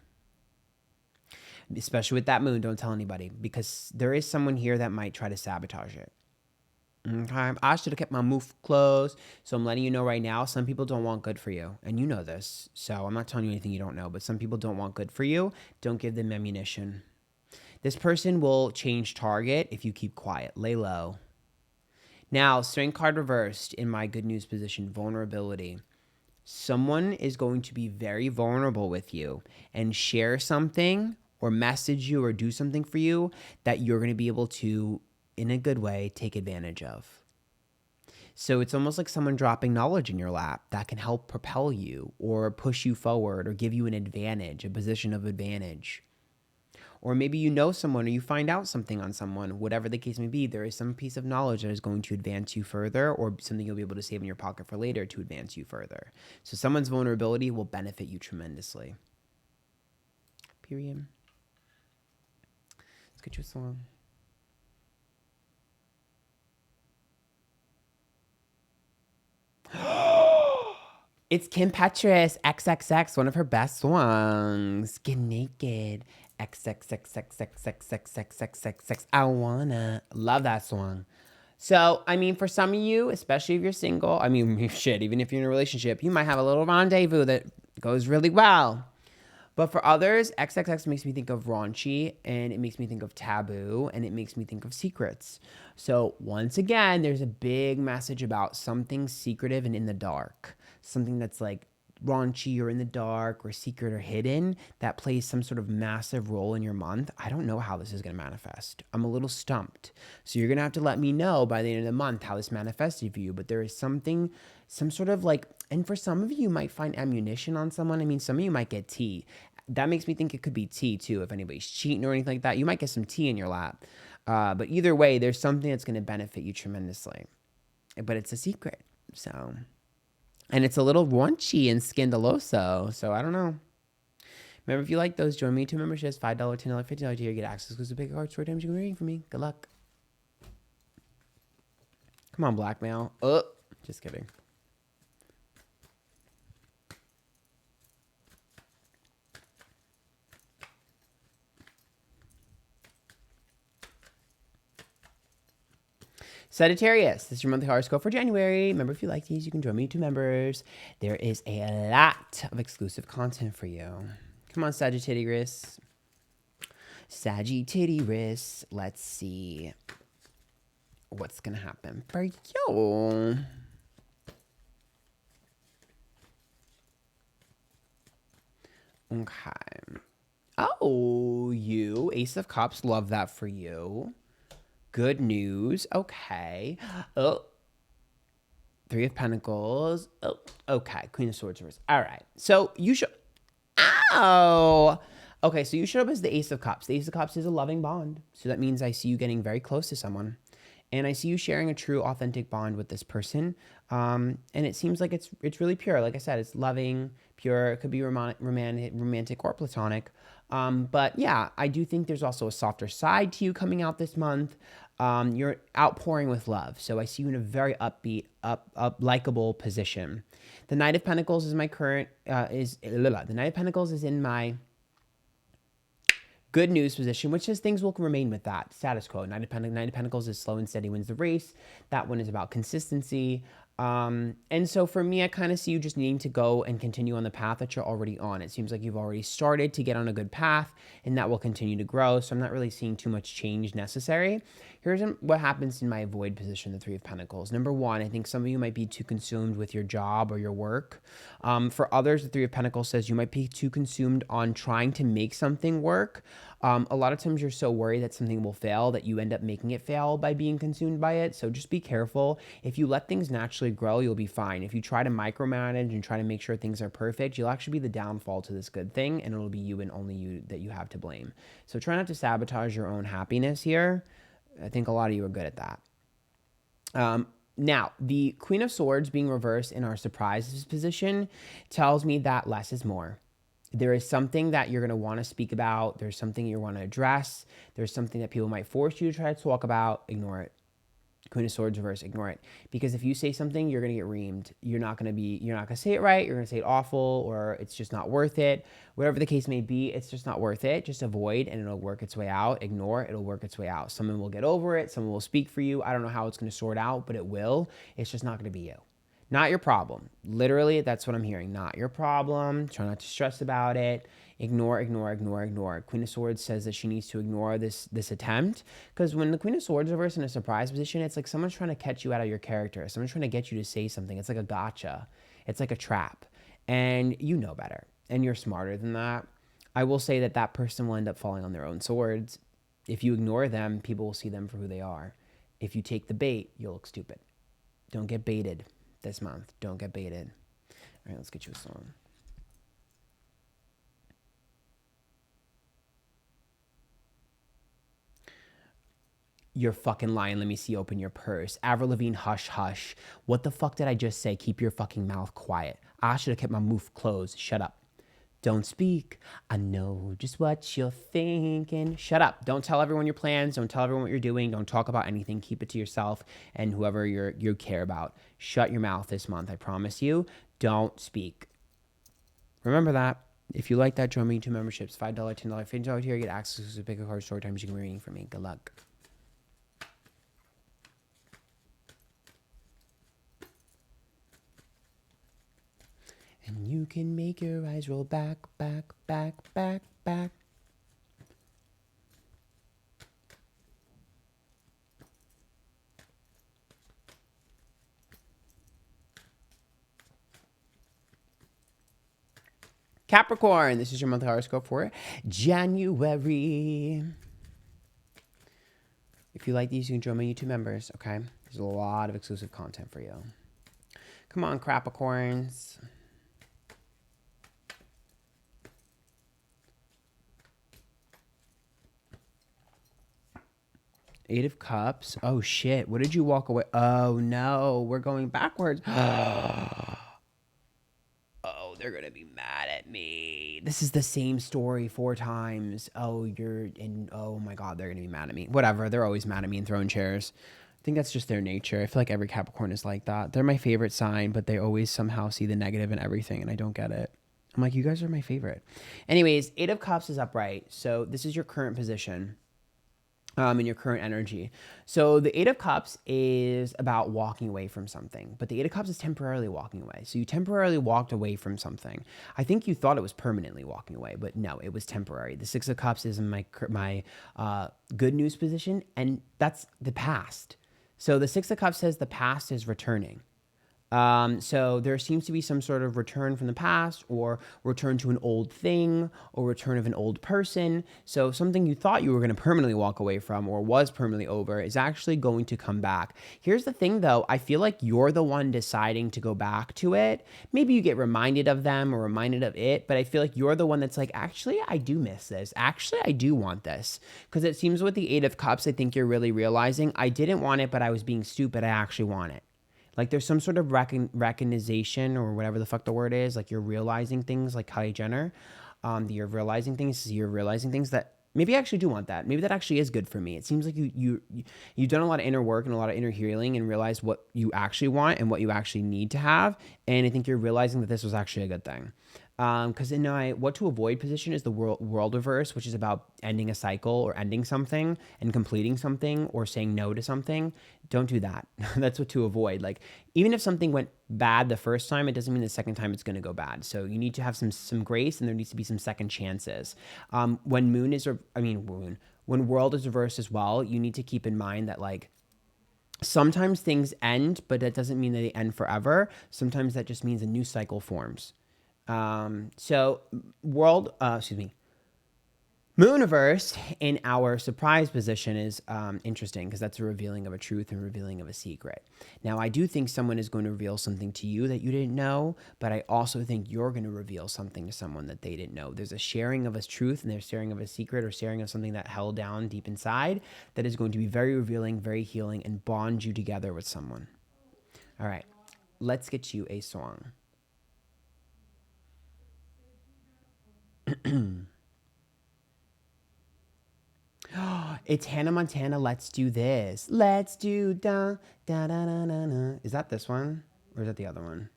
[SPEAKER 1] Especially with that moon, don't tell anybody. Because there is someone here that might try to sabotage it. Okay, I should have kept my mouth closed. So I'm letting you know right now, some people don't want good for you. And you know this. So I'm not telling you anything you don't know. But some people don't want good for you. Don't give them ammunition. This person will change target if you keep quiet. Lay low. Now, Strength card reversed in my good news position, vulnerability. Someone is going to be very vulnerable with you and share something or message you or do something for you that you're going to be able to, in a good way, take advantage of. So it's almost like someone dropping knowledge in your lap that can help propel you or push you forward or give you an advantage, a position of advantage. Or maybe you know someone or you find out something on someone, whatever the case may be, there is some piece of knowledge that is going to advance you further or something you'll be able to save in your pocket for later to advance you further. So someone's vulnerability will benefit you tremendously. Period. Let's get you a song. It's Kim Petras, XXX, one of her best songs. Get naked. XXXXXXXXXXX. I wanna. Love that song. So, I mean, for some of you, especially if you're single, I mean, shit, even if you're in a relationship, you might have a little rendezvous that goes really well. But for others, XXX makes me think of raunchy, and it makes me think of taboo, and it makes me think of secrets. So once again, there's a big message about something secretive and in the dark. Something that's like raunchy or in the dark or secret or hidden that plays some sort of massive role in your month. I don't know how this is going to manifest. I'm a little stumped. So you're going to have to let me know by the end of the month how this manifested for you. But there is something, some sort of like, and for some of you might find ammunition on someone. I mean, some of you might get tea. That makes me think it could be tea too. If anybody's cheating or anything like that, you might get some tea in your lap. But either way, there's something that's going to benefit you tremendously. But it's a secret. So, and it's a little raunchy and scandaloso. So I don't know. Remember, if you like those, join me 2 memberships, $5, $10, $50 tier. Get access to pick cards 4 times you can be reading for me. Good luck. Come on, blackmail. Oh, just kidding. Sagittarius, this is your monthly horoscope for January. Remember, if you like these, you can join me 2 members. There is a lot of exclusive content for you. Come on, Sagittarius. Sagittarius. Let's see what's going to happen for you. Okay. Oh, you. Ace of Cups. Love that for you. Good news. Okay. Oh. 3 of Pentacles. Oh. Okay. Queen of Swords reverse. All right. So you should. Ow. Okay. So you showed up as the Ace of Cups. The Ace of Cups is a loving bond. So that means I see you getting very close to someone. And I see you sharing a true, authentic bond with this person. And it seems like it's really pure. Like I said, it's loving, pure. It could be romantic or platonic. But yeah, I do think there's also a softer side to you coming out this month. You're outpouring with love. So I see you in a very upbeat, likable position. The Knight of Pentacles is my current, the Knight of Pentacles is in my good news position, which says things will remain with that status quo. Knight of Pentacles is slow and steady wins the race. That one is about consistency. And so for me, I kind of see you just needing to go and continue on the path that you're already on. It seems like you've already started to get on a good path, and that will continue to grow. So I'm not really seeing too much change necessary. Here's what happens in my avoid position, the Three of Pentacles. Number one, I think some of you might be too consumed with your job or your work. For others, the Three of Pentacles says you might be too consumed on trying to make something work. A lot of times you're so worried that something will fail that you end up making it fail by being consumed by it. So just be careful. If you let things naturally grow, you'll be fine. If you try to micromanage and try to make sure things are perfect, you'll actually be the downfall to this good thing, and it'll be you and only you that you have to blame. So try not to sabotage your own happiness here. I think a lot of you are good at that. Now, the Queen of Swords being reversed in our surprises position tells me that less is more. There is something that you're going to want to speak about. There's something you want to address. There's something that people might force you to try to talk about. Ignore it. Queen of Swords reverse, ignore it. Because if you say something, you're going to get reamed. You're not going to say it right. You're going to say it awful, or it's just not worth it. Whatever the case may be, it's just not worth it. Just avoid, and it'll work its way out. Ignore, it'll work its way out. Someone will get over it. Someone will speak for you. I don't know how it's going to sort out, but it will. It's just not going to be you. Not your problem. Literally, that's what I'm hearing. Not your problem. Try not to stress about it. Ignore, ignore, ignore, ignore. Queen of Swords says that she needs to ignore this attempt, because when the Queen of Swords reverse in a surprise position, it's like someone's trying to catch you out of your character. Someone's trying to get you to say something. It's like a gotcha. It's like a trap. And you know better. And you're smarter than that. I will say that that person will end up falling on their own swords. If you ignore them, people will see them for who they are. If you take the bait, you'll look stupid. Don't get baited this month. Don't get baited. All right, let's get you a song. You're fucking lying. Let me see. Open your purse. Avril Lavigne, hush, hush. What the fuck did I just say? Keep your fucking mouth quiet. I should have kept my mouth closed. Shut up. Don't speak. I know just what you're thinking. Shut up. Don't tell everyone your plans. Don't tell everyone what you're doing. Don't talk about anything. Keep it to yourself and whoever you care about. Shut your mouth this month. I promise you. Don't speak. Remember that. If you like that, join me. 2 memberships. $5, $10, $15 here. Get access to pick a card story times you can be reading for me. Good luck. And you can make your eyes roll back, back, back, back, back. Capricorn, this is your monthly horoscope for January. If you like these, you can join my YouTube members, okay? There's a lot of exclusive content for you. Come on, Capricorns. Eight of Cups. Oh, shit. What did you walk away? Oh, no. We're going backwards. Oh, they're going to be mad at me. This is the same story 4 times. Oh, oh, my God. They're going to be mad at me. Whatever. They're always mad at me and throwing chairs. I think that's just their nature. I feel like every Capricorn is like that. They're my favorite sign, but they always somehow see the negative in everything, and I don't get it. I'm like, you guys are my favorite. Anyways, Eight of Cups is upright. So this is your current position. In your current energy. So the Eight of Cups is about walking away from something, but the Eight of Cups is temporarily walking away. So you temporarily walked away from something. I think you thought it was permanently walking away, but no, it was temporary. The Six of Cups is in my good news position, and that's the past. So the Six of Cups says the past is returning. So there seems to be some sort of return from the past, or return to an old thing, or return of an old person. So something you thought you were going to permanently walk away from, or was permanently over, is actually going to come back. Here's the thing though. I feel like you're the one deciding to go back to it. Maybe you get reminded of them or reminded of it, but I feel like you're the one that's like, actually, I do miss this. Actually, I do want this. Because it seems with the Eight of Cups, I think you're really realizing I didn't want it, but I was being stupid. I actually want it. Like there's some sort of recognition or whatever the fuck the word is. Like you're realizing things like Kylie Jenner. the year of realizing things. This is the year of realizing things that maybe I actually do want that. Maybe that actually is good for me. It seems like you've done a lot of inner work and a lot of inner healing and realized what you actually want and what you actually need to have. And I think you're realizing that this was actually a good thing. Because in my what to avoid position is the world reverse, which is about ending a cycle or ending something and completing something or saying no to something. Don't do that. That's what to avoid. Like, even if something went bad the first time, it doesn't mean the second time it's going to go bad. So you need to have some grace, and there needs to be some second chances. When when world is reversed as well, you need to keep in mind that, like, sometimes things end, but that doesn't mean that they end forever. Sometimes that just means a new cycle forms. So Mooniverse in our surprise position is interesting because that's a revealing of a truth and revealing of a secret. Now, I do think someone is going to reveal something to you that you didn't know, but I also think you're going to reveal something to someone that they didn't know. There's a sharing of a truth, and there's sharing of a secret, or sharing of something that held down deep inside that is going to be very revealing, very healing, and bond you together with someone. All right, let's get you a song. It's Hannah Montana. Let's do this. Let's do da da da da da da. Is that this one, or is that the other one?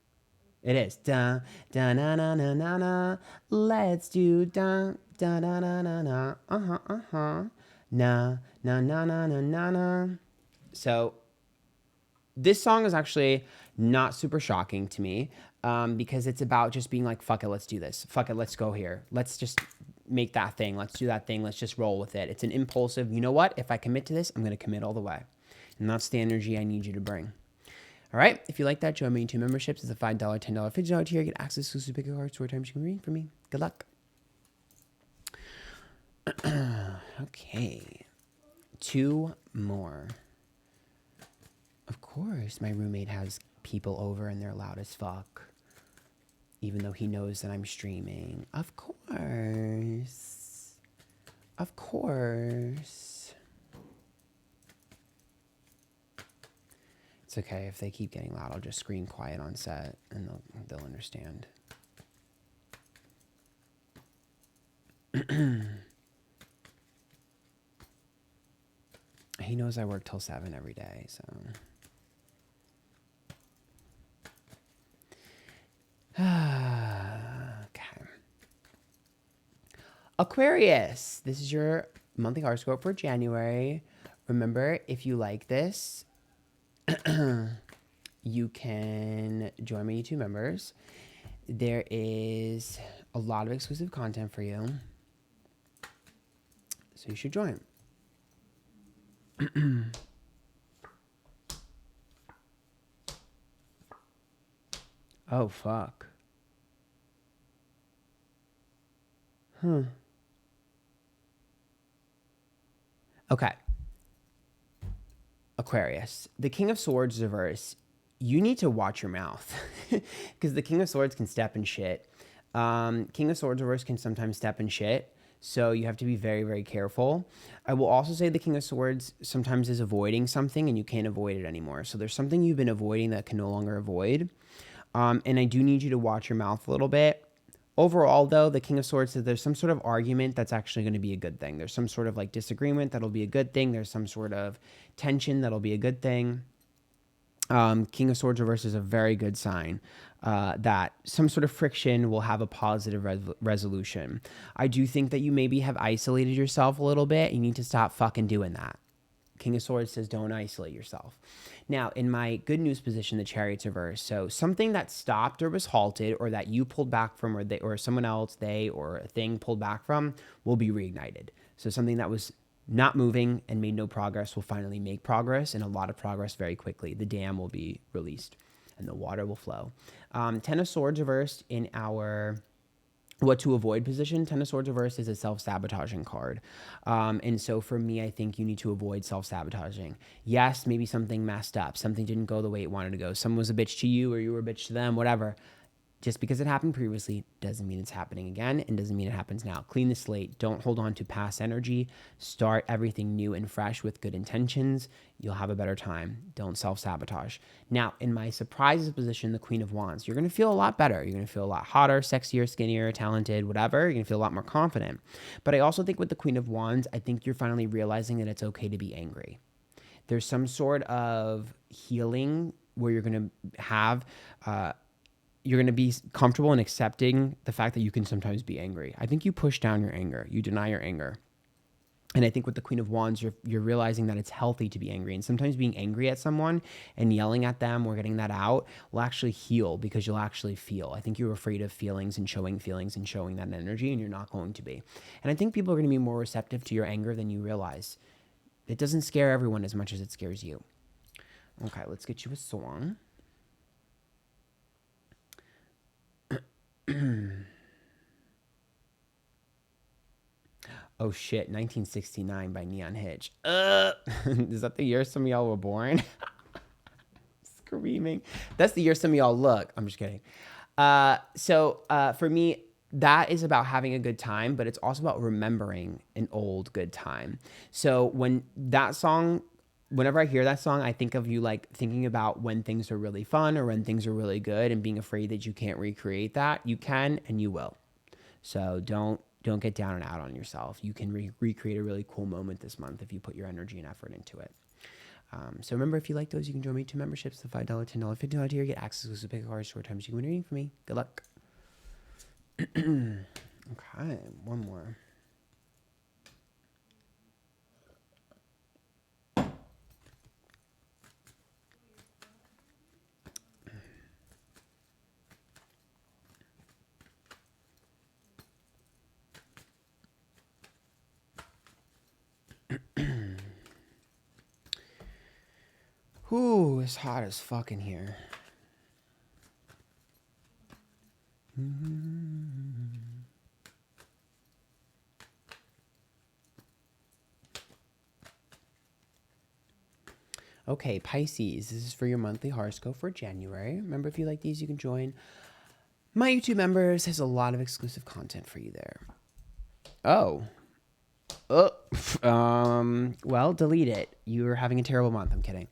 [SPEAKER 1] It is da da na na na na na. Let's do da da da da da da. Na na na na na na na. So this song is actually not super shocking to me, because it's about just being like, fuck it, let's do this. Fuck it, let's go here. Let's just make that thing. Let's do that thing. Let's just roll with it. It's an impulsive, you know what? If I commit to this, I'm going to commit all the way. And that's the energy I need you to bring. All right. If you like that, join me in 2 memberships. It's a $5, $10, $50 tier. Get access to exclusive picker cards 4 times you can read for me. Good luck. Okay. 2 more. Of course, my roommate has people over and they're loud as fuck, even though he knows that I'm streaming. Of course. Of course. It's okay. If they keep getting loud, I'll just scream quiet on set and they'll understand. He knows I work till 7 every day, so... Okay. Aquarius, this is your monthly horoscope for January. Remember, if you like this, you can join my YouTube members. There is a lot of exclusive content for you, so you should join. Oh, fuck. Okay. Aquarius, the King of Swords is reverse. You need to watch your mouth because the King of Swords can step in shit. King of Swords reverse can sometimes step in shit. So you have to be very, very careful. I will also say the King of Swords sometimes is avoiding something and you can't avoid it anymore. So there's something you've been avoiding that can no longer avoid. And I do need you to watch your mouth a little bit. Overall, though, the King of Swords says there's some sort of argument that's actually going to be a good thing. There's some sort of like disagreement that'll be a good thing. There's some sort of tension that'll be a good thing. King of Swords reverse is a very good sign that some sort of friction will have a positive resolution. I do think that you maybe have isolated yourself a little bit. You need to stop fucking doing that. King of Swords says don't isolate yourself. Now, in my good news position, the Chariot's reverse. So something that stopped or was halted or that you pulled back from or someone else, or a thing pulled back from will be reignited. So something that was not moving and made no progress will finally make progress, and a lot of progress very quickly. The dam will be released and the water will flow. 10 of Swords reversed in our what to avoid position. 10 of Swords reversed is a self-sabotaging card. And so for me, I think you need to avoid self-sabotaging. Yes, maybe something messed up. Something didn't go the way it wanted to go. Someone was a bitch to you or you were a bitch to them, whatever. Just because it happened previously doesn't mean it's happening again and doesn't mean it happens now. Clean the slate. Don't hold on to past energy. Start everything new and fresh with good intentions. You'll have a better time. Don't self-sabotage. Now, in my surprises position, the Queen of Wands, you're going to feel a lot better. You're going to feel a lot hotter, sexier, skinnier, talented, whatever. You're going to feel a lot more confident. But I also think with the Queen of Wands, I think you're finally realizing that it's okay to be angry. There's some sort of healing where you're going to have... you're going to be comfortable in accepting the fact that you can sometimes be angry. I think you push down your anger. You deny your anger. And I think with the Queen of Wands, you're realizing that it's healthy to be angry. And sometimes being angry at someone and yelling at them or getting that out will actually heal because you'll actually feel. I think you're afraid of feelings and showing that energy, and you're not going to be. And I think people are going to be more receptive to your anger than you realize. It doesn't scare everyone as much as it scares you. Okay, let's get you a song. Oh shit, 1969 by Neon Hitch. Is that the year some of y'all were born? Screaming. That's the year some of y'all look. I'm just kidding. For me, that is about having a good time, but it's also about remembering an old good time. So whenever I hear that song, I think of you like thinking about when things are really fun or when things are really good and being afraid that you can't recreate that. You can and you will. So don't get down and out on yourself. You can recreate a really cool moment this month if you put your energy and effort into it. So remember, if you like those, you can join me 2 memberships, the $5, $10, $15 tier. Get access to pick cards, short times. You can win reading for me. Good luck. Okay, one more. Ooh, it's hot as fuck in here. Okay, Pisces, this is for your monthly horoscope for January. Remember, if you like these, you can join my YouTube members. There's a lot of exclusive content for you there. Well, delete it. You're having a terrible month. I'm kidding.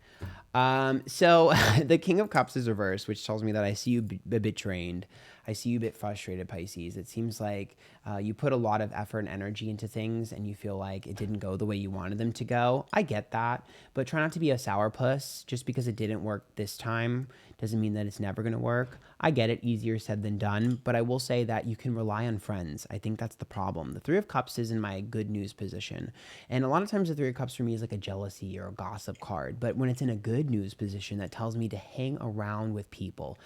[SPEAKER 1] So the King of Cups is reversed, which tells me that I see you a bit drained. I see you a bit frustrated, Pisces. It seems like you put a lot of effort and energy into things and you feel like it didn't go the way you wanted them to go. I get that, but try not to be a sourpuss. Just because it didn't work this time doesn't mean that it's never going to work. I get it, easier said than done, but I will say that you can rely on friends. I think that's the problem. The Three of Cups is in my good news position. And a lot of times the Three of Cups for me is like a jealousy or a gossip card. But when it's in a good news position, that tells me to hang around with people.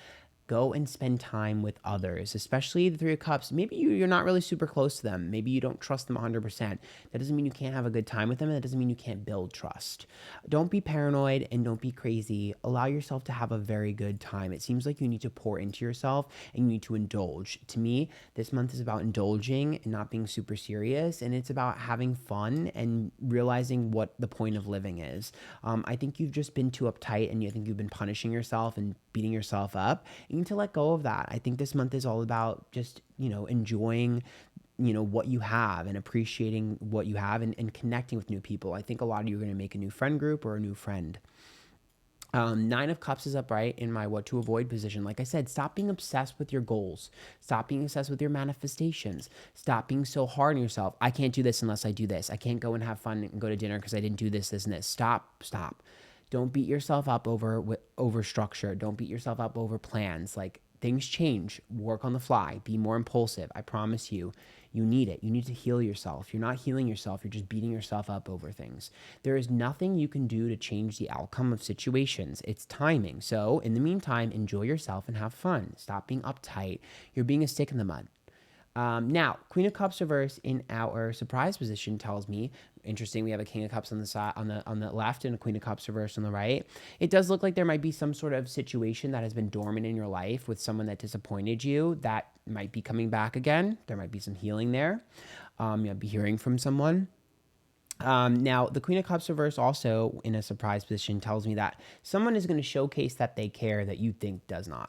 [SPEAKER 1] Go and spend time with others, especially the Three of Cups. Maybe you're not really super close to them. Maybe you don't trust them 100%. That doesn't mean you can't have a good time with them, and that doesn't mean you can't build trust. Don't be paranoid and don't be crazy. Allow yourself to have a very good time. It seems like you need to pour into yourself and you need to indulge. To me, this month is about indulging and not being super serious, and it's about having fun and realizing what the point of living is. I think you've just been too uptight, and I think you've been punishing yourself and beating yourself up. You need to let go of that. I think this month is all about just, enjoying, what you have and appreciating what you have and connecting with new people. I think a lot of you are going to make a new friend group or a new friend. 9 of Cups is upright in my what to avoid position. Like I said, stop being obsessed with your goals. Stop being obsessed with your manifestations. Stop being so hard on yourself. I can't do this unless I do this. I can't go and have fun and go to dinner because I didn't do this, this, and this. Stop. Don't beat yourself up over structure. Don't beat yourself up over plans. Like, things change. Work on the fly. Be more impulsive. I promise you, you need it. You need to heal yourself. You're not healing yourself. You're just beating yourself up over things. There is nothing you can do to change the outcome of situations. It's timing. So in the meantime, enjoy yourself and have fun. Stop being uptight. You're being a stick in the mud. Now, Queen of Cups reverse in our surprise position tells me, interesting, we have a King of Cups on the side, on the left, and a Queen of Cups reverse on the right. It does look like there might be some sort of situation that has been dormant in your life with someone that disappointed you that might be coming back again. There might be some healing there. You'll be hearing from someone. Now, the Queen of Cups reverse also in a surprise position tells me that someone is going to showcase that they care that you think does not.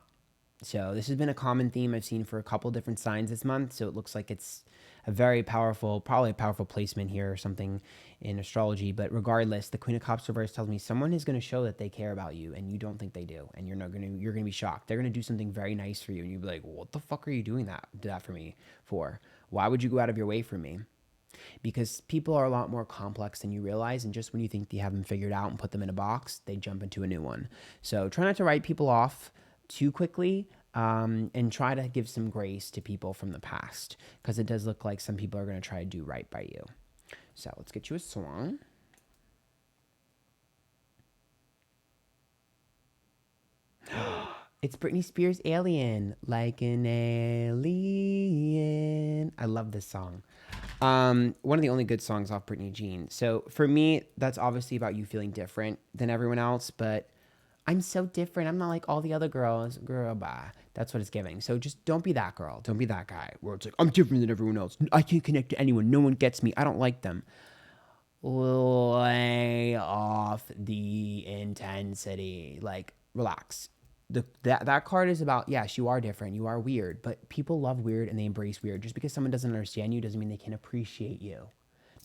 [SPEAKER 1] So this has been a common theme I've seen for a couple different signs this month. So it looks like it's a very powerful, probably a powerful placement here or something in astrology. But regardless, the Queen of Cups reverse tells me someone is going to show that they care about you and you don't think they do. And you're going to be shocked. They're going to do something very nice for you. And you'll be like, what the fuck are you doing that for me for? Why would you go out of your way for me? Because people are a lot more complex than you realize. And just when you think you have them figured out and put them in a box, they jump into a new one. So try not to write people off too quickly, and try to give some grace to people from the past, because it does look like some people are going to try to do right by you. So let's get you a song. It's Britney Spears' Alien, like an alien. I love this song. One of the only good songs off Britney Jean. So for me, that's obviously about you feeling different than everyone else, but I'm so different. I'm not like all the other girls. Girl, bye. That's what it's giving. So just don't be that girl. Don't be that guy where it's like, I'm different than everyone else. I can't connect to anyone. No one gets me. I don't like them. Lay off the intensity. Like, relax. That card is about, yes, you are different. You are weird. But people love weird and they embrace weird. Just because someone doesn't understand you doesn't mean they can appreciate you.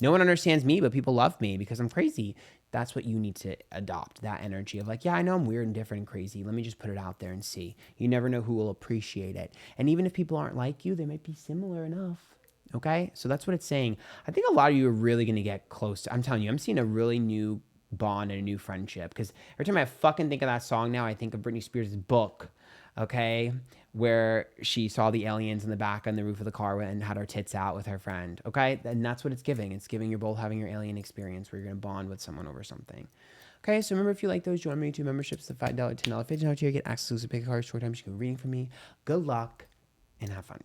[SPEAKER 1] No one understands me, but people love me because I'm crazy. That's what you need to adopt, that energy of like, yeah, I know I'm weird and different and crazy. Let me just put it out there and see. You never know who will appreciate it. And even if people aren't like you, they might be similar enough. Okay? So that's what it's saying. I think a lot of you are really going to get close to, I'm telling you, I'm seeing a really new bond and a new friendship. Because every time I fucking think of that song now, I think of Britney Spears' book. Okay, where she saw the aliens in the back on the roof of the car and had her tits out with her friend. Okay, and that's what it's giving. It's giving you're both having your alien experience where you're gonna bond with someone over something. Okay, so remember, if you like those, join my YouTube memberships, the $5, $10, $15 tier, get exclusive pick cards, short time, you can reading from me. Good luck and have fun.